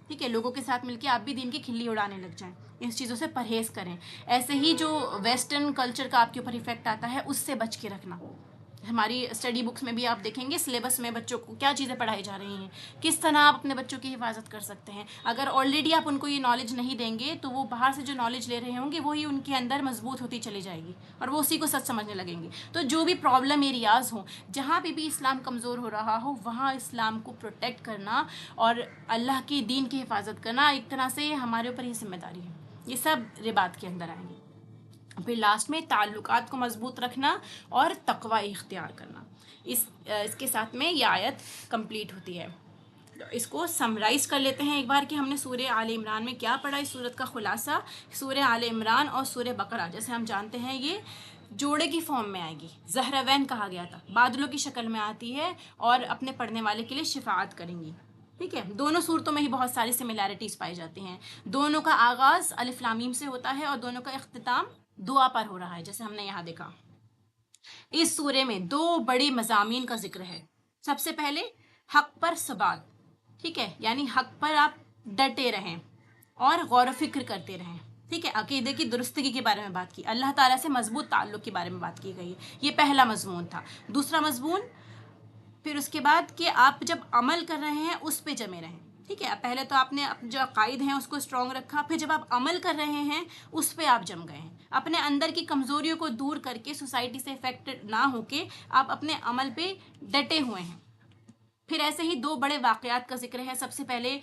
ٹھیک ہے، لوگوں کے ساتھ مل کے آپ بھی دین کی کھلی اڑانے لگ جائیں. اس چیزوں سے پرہیز کریں. ایسے ہی جو ویسٹرن کلچر کا آپ کے اوپر ایفیکٹ آتا ہے اس سے بچ کے رکھنا. ہماری اسٹڈی بکس میں بھی آپ دیکھیں گے سلیبس میں بچوں کو کیا چیزیں پڑھائی جا رہی ہیں، کس طرح آپ اپنے بچوں کی حفاظت کر سکتے ہیں. اگر آلریڈی آپ ان کو یہ نالج نہیں دیں گے تو وہ باہر سے جو نالج لے رہے ہوں گے وہی ان کے اندر مضبوط ہوتی چلی جائے گی اور وہ اسی کو سچ سمجھنے لگیں گے. تو جو بھی پرابلم ایریاز ہوں، جہاں پہ بھی اسلام کمزور ہو رہا ہو، وہاں اسلام کو پروٹیکٹ کرنا اور اللہ کی دین کی حفاظت کرنا ایک طرح سے ہمارے اوپر ہی ذمہ داری ہے. یہ سب رباط کے اندر آئیں گے. پھر لاسٹ میں تعلقات کو مضبوط رکھنا اور تقوی اختیار کرنا. اس کے ساتھ میں یہ آیت کمپلیٹ ہوتی ہے. اس کو سمرائز کر لیتے ہیں ایک بار کہ ہم نے سورہ آل عمران میں کیا پڑھا. اس صورت کا خلاصہ سورہ آل عمران اور سورہ بقرہ جیسے ہم جانتے ہیں یہ جوڑے کی فارم میں آئے گی. زہراوین کہا گیا تھا, بادلوں کی شکل میں آتی ہے اور اپنے پڑھنے والے کے لیے شفاعت کریں گی. ٹھیک ہے, دونوں صورتوں میں ہی بہت ساری سملیرٹیز پائی جاتی ہیں. دونوں کا آغاز الف لام میم سے ہوتا ہے اور دونوں کا اختتام دعا پر ہو رہا ہے جیسے ہم نے یہاں دیکھا. اس سورے میں 2 بڑے مضامین کا ذکر ہے. سب سے پہلے حق پر ثبات. ٹھیک ہے, یعنی حق پر آپ ڈٹے رہیں اور غور و فکر کرتے رہیں. ٹھیک ہے, عقیدے کی درستگی کے بارے میں بات کی, اللہ تعالیٰ سے مضبوط تعلق کے بارے میں بات کی گئی ہے. یہ پہلا مضمون تھا. دوسرا مضمون پھر اس کے بعد کہ آپ جب عمل کر رہے ہیں اس پہ جمے رہیں. ٹھیک ہے, پہلے تو آپ نے جو عقائد ہیں اس کو اسٹرانگ رکھا, پھر جب آپ عمل کر رہے ہیں اس پہ آپ جم گئے ہیں. اپنے اندر کی کمزوریوں کو دور کر کے سوسائٹی سے افیکٹڈ نہ ہو کے آپ اپنے عمل پہ ڈٹے ہوئے ہیں. پھر ایسے ہی 2 بڑے واقعات کا ذکر ہے. سب سے پہلے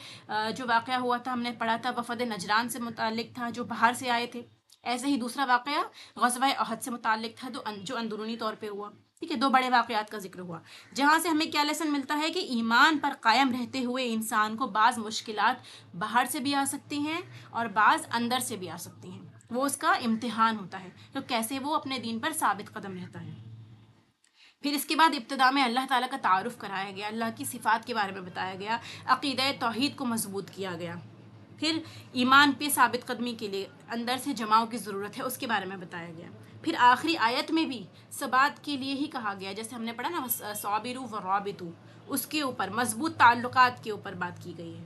جو واقعہ ہوا تھا ہم نے پڑھا تھا وفد نجران سے متعلق تھا جو باہر سے آئے تھے. ایسے ہی دوسرا واقعہ غزوہ احد سے متعلق تھا جو اندرونی طور پہ ہوا. ٹھیک ہے, 2 بڑے واقعات کا ذکر ہوا جہاں سے ہمیں کیا لیسن ملتا ہے کہ ایمان پر قائم رہتے ہوئے انسان کو بعض مشکلات باہر سے بھی آ سکتی ہیں اور بعض اندر سے بھی آ سکتی ہیں. وہ اس کا امتحان ہوتا ہے تو کیسے وہ اپنے دین پر ثابت قدم رہتا ہے. پھر اس کے بعد ابتدا میں اللہ تعالیٰ کا تعارف کرایا گیا, اللہ کی صفات کے بارے میں بتایا گیا, عقیدہ توحید کو مضبوط کیا گیا. پھر ایمان پہ ثابت قدمی کے لیے اندر سے جماؤ کی ضرورت ہے اس کے بارے میں بتایا گیا. پھر آخری آیت میں بھی ثبات کے لیے ہی کہا گیا جیسے ہم نے پڑھا نا صابروا ورابطوا, اس کے اوپر مضبوط تعلقات کے اوپر بات کی گئی ہے.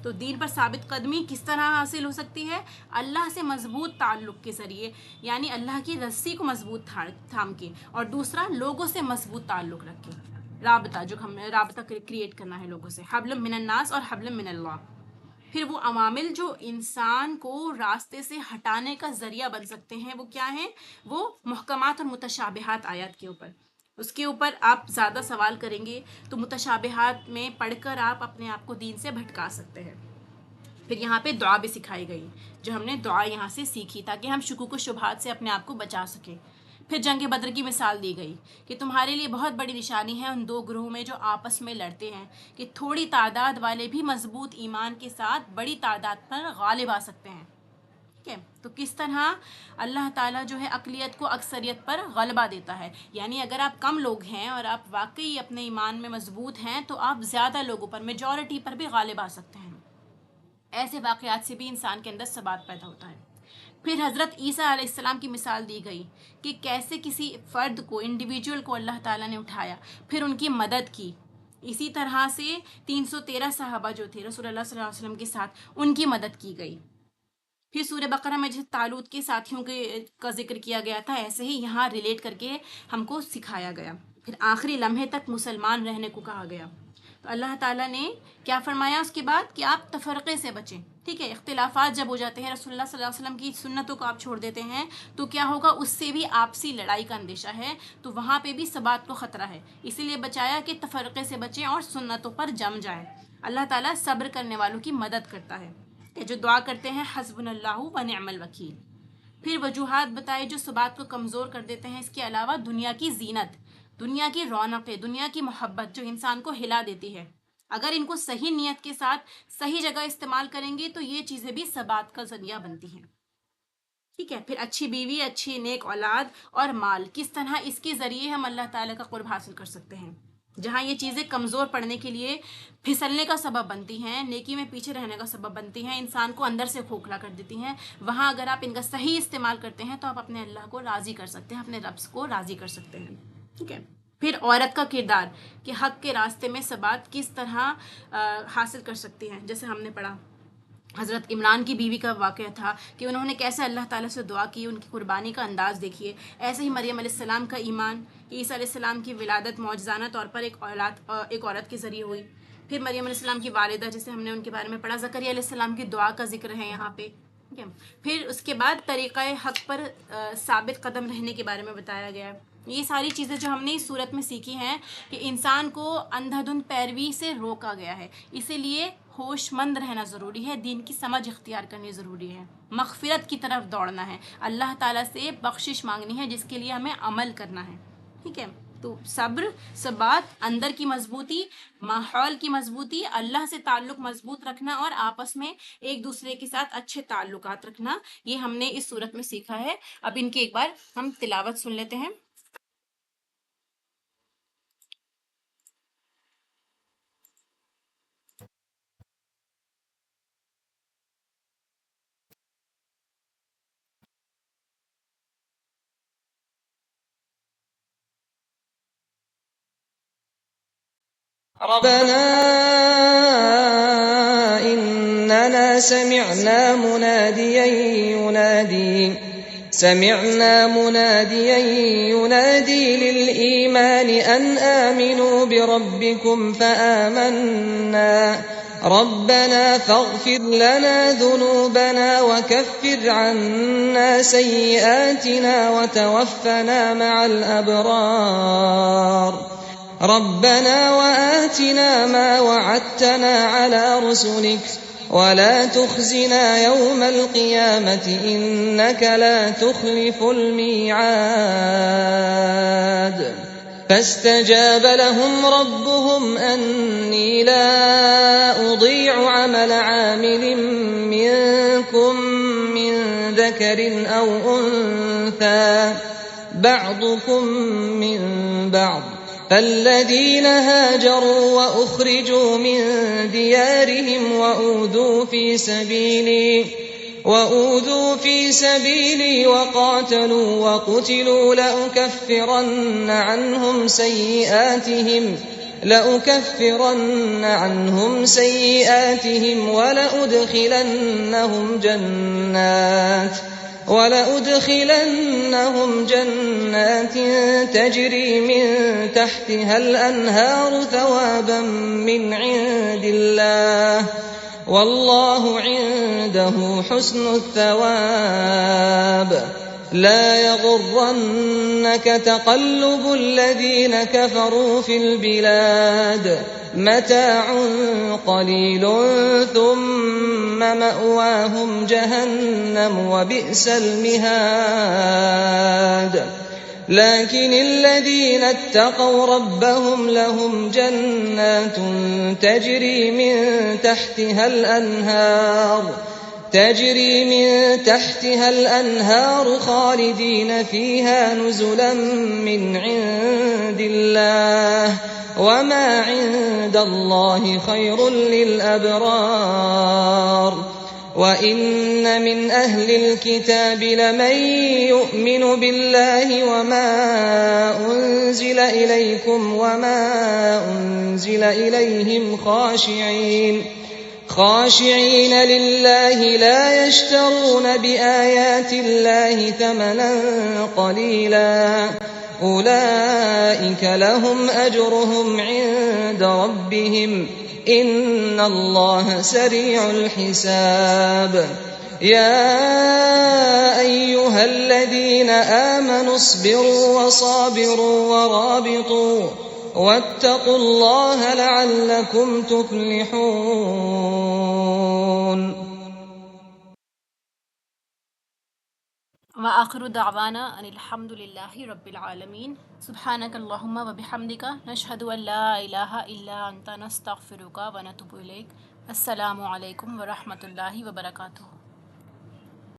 تو دین پر ثابت قدمی کس طرح حاصل ہو سکتی ہے؟ اللہ سے مضبوط تعلق کے ذریعے, یعنی اللہ کی رسی کو مضبوط تھام کے, اور دوسرا لوگوں سے مضبوط تعلق رکھ کے, رابطہ جو ہم رابطہ کریٹ کرنا ہے لوگوں سے, حبل من الناس اور حبل من اللہ. پھر وہ عوامل جو انسان کو راستے سے ہٹانے کا ذریعہ بن سکتے ہیں وہ کیا ہیں؟ وہ محکمات اور متشابہات آیات کے اوپر. اس کے اوپر آپ زیادہ سوال کریں گے تو متشابہات میں پڑھ کر آپ اپنے آپ کو دین سے بھٹکا سکتے ہیں. پھر یہاں پہ دعا بھی سکھائی گئی جو ہم نے دعا یہاں سے سیکھی تاکہ ہم شکوک و شبہات سے اپنے آپ کو بچا سکیں. پھر جنگ بدر کی مثال دی گئی کہ تمہارے لیے بہت بڑی نشانی ہے ان 2 گروہوں میں جو آپس میں لڑتے ہیں کہ تھوڑی تعداد والے بھی مضبوط ایمان کے ساتھ بڑی تعداد پر غالب آ سکتے ہیں. ٹھیک ہے, تو کس طرح اللہ تعالیٰ جو ہے اقلیت کو اکثریت پر غلبہ دیتا ہے. یعنی اگر آپ کم لوگ ہیں اور آپ واقعی اپنے ایمان میں مضبوط ہیں تو آپ زیادہ لوگوں پر, میجورٹی پر بھی غالب آ سکتے ہیں. ایسے واقعات سے بھی انسان کے اندر ثبات پیدا ہوتا ہے. پھر حضرت عیسیٰ علیہ السلام کی مثال دی گئی کہ کیسے کسی فرد کو, انڈیویجول کو اللہ تعالیٰ نے اٹھایا, پھر ان کی مدد کی. اسی طرح سے 313 صحابہ جو تھے رسول اللہ صلی اللہ علیہ وسلم کے ساتھ, ان کی مدد کی گئی. پھر سورہ بقرہ میں جیسے طالوت کے ساتھیوں کا ذکر کیا گیا تھا ایسے ہی یہاں ریلیٹ کر کے ہم کو سکھایا گیا. پھر آخری لمحے تک مسلمان رہنے کو کہا گیا. تو اللہ تعالیٰ نے کیا فرمایا اس کے بعد کہ آپ تفرقے سے بچیں. ٹھیک ہے, اختلافات جب ہو جاتے ہیں, رسول اللہ صلی اللہ علیہ وسلم کی سنتوں کو آپ چھوڑ دیتے ہیں تو کیا ہوگا؟ اس سے بھی آپسی لڑائی کا اندیشہ ہے, تو وہاں پہ بھی ثبات کو خطرہ ہے. اسی لیے بچایا کہ تفرقے سے بچیں اور سنتوں پر جم جائیں. اللہ تعالیٰ صبر کرنے والوں کی مدد کرتا ہے, جو دعا کرتے ہیں حسبنا اللہ و نعم الوکیل. پھر وجوہات بتائے جو ثبات کو کمزور کر دیتے ہیں. اس کے علاوہ دنیا کی زینت, دنیا کی رونقیں, دنیا کی محبت جو انسان کو ہلا دیتی ہے, اگر ان کو صحیح نیت کے ساتھ صحیح جگہ استعمال کریں گے تو یہ چیزیں بھی ثبات کا ذریعہ بنتی ہیں. ٹھیک ہے, پھر اچھی بیوی, اچھی نیک اولاد اور مال, کس طرح اس کے ذریعے ہم اللہ تعالیٰ کا قرب حاصل کر سکتے ہیں. جہاں یہ چیزیں کمزور پڑنے کے لیے پھسلنے کا سبب بنتی ہیں, نیکی میں پیچھے رہنے کا سبب بنتی ہیں, انسان کو اندر سے کھوکھلا کر دیتی ہیں, وہاں اگر آپ ان کا صحیح استعمال کرتے ہیں تو آپ اپنے اللہ کو راضی کر سکتے ہیں, اپنے رب کو راضی کر سکتے ہیں. ٹھیک ہے, پھر عورت کا کردار کہ حق کے راستے میں ثبات کس طرح حاصل کر سکتی ہیں. جیسے ہم نے پڑھا حضرت عمران کی بیوی کا واقعہ تھا کہ انہوں نے کیسے اللہ تعالیٰ سے دعا کی, ان کی قربانی کا انداز دیکھیے. ایسے ہی مریم علیہ السلام کا ایمان, عیسیٰ علیہ السلام کی ولادت معجزانہ طور پر ایک عورت کے ذریعے ہوئی. پھر مریم علیہ السلام کی والدہ جیسے ہم نے ان کے بارے میں پڑھا, زکریا علیہ السلام کی دعا کا ذکر ہے یہاں پہ. ٹھیک ہے, پھر اس کے بعد طریقہ حق پر ثابت قدم رہنے کے بارے میں بتایا گیا. یہ ساری چیزیں جو ہم نے اس صورت میں سیکھی ہیں کہ انسان کو اندھا دھند پیروی سے روکا گیا ہے, اسی لیے ہوش مند رہنا ضروری ہے, دین کی سمجھ اختیار کرنی ضروری ہے, مغفرت کی طرف دوڑنا ہے, اللہ تعالیٰ سے بخشش مانگنی ہے جس کے لیے ہمیں عمل کرنا ہے. ٹھیک ہے, تو صبر، ثبات، اندر کی مضبوطی، ماحول کی مضبوطی، اللہ سے تعلق مضبوط رکھنا اور آپس میں ایک دوسرے کے ساتھ اچھے تعلقات رکھنا، یہ ہم نے اس صورت میں سیکھا ہے۔ اب ان کی ایک بار ہم تلاوت سن لیتے ہیں۔ ربنا إننا سمعنا مناديا ينادي للإيمان أن آمنوا بربكم فآمنا ربنا فاغفر لنا ذنوبنا وكفر عنا سيئاتنا وتوفنا مع الأبرار ربنا وآتنا ما وعدتنا على رسلك ولا تخزنا يوم القيامة إنك لا تخلف الميعاد فاستجاب لهم ربهم أني لا أضيع عمل عامل منكم من ذكر أو أنثى بعضكم من بعض فالذين هاجروا وأخرجوا من ديارهم وأوذوا في سبيلي وقاتلوا وقتلوا لأكفرن عنهم سيئاتهم ولأدخلنهم جنات تجري من تحتها الأنهار ثوابا من عند الله والله عنده حسن الثواب لا يغرنك تقلب الذين كفروا في البلاد متاع قليل ثم مأواهم جهنم وبئس المهاد لكن الذين اتقوا ربهم لهم جنات تجري من تحتها الأنهار خالدين فيها نزلا من عند الله وما عند الله خير للأبرار وإن من أهل الكتاب لمن يؤمن بالله وما أنزل إليكم وما أنزل إليهم خاشعين لله لا يشترون بآيات الله ثمنا قليلا أولئك لهم أجرهم عند ربهم إن الله سريع الحساب يا أيها الذين آمنوا اصبروا وصابروا ورابطوا واتقوا الله لعلكم تفلحون وآخر دعوانا ان الحمد للہ رب العالمین سبحانک اللہم وبحمدک نشہد ان لا الہ الا انت نستغفرک ونتوب الیک۔ السلام علیکم ورحمۃ اللہ وبرکاتہ۔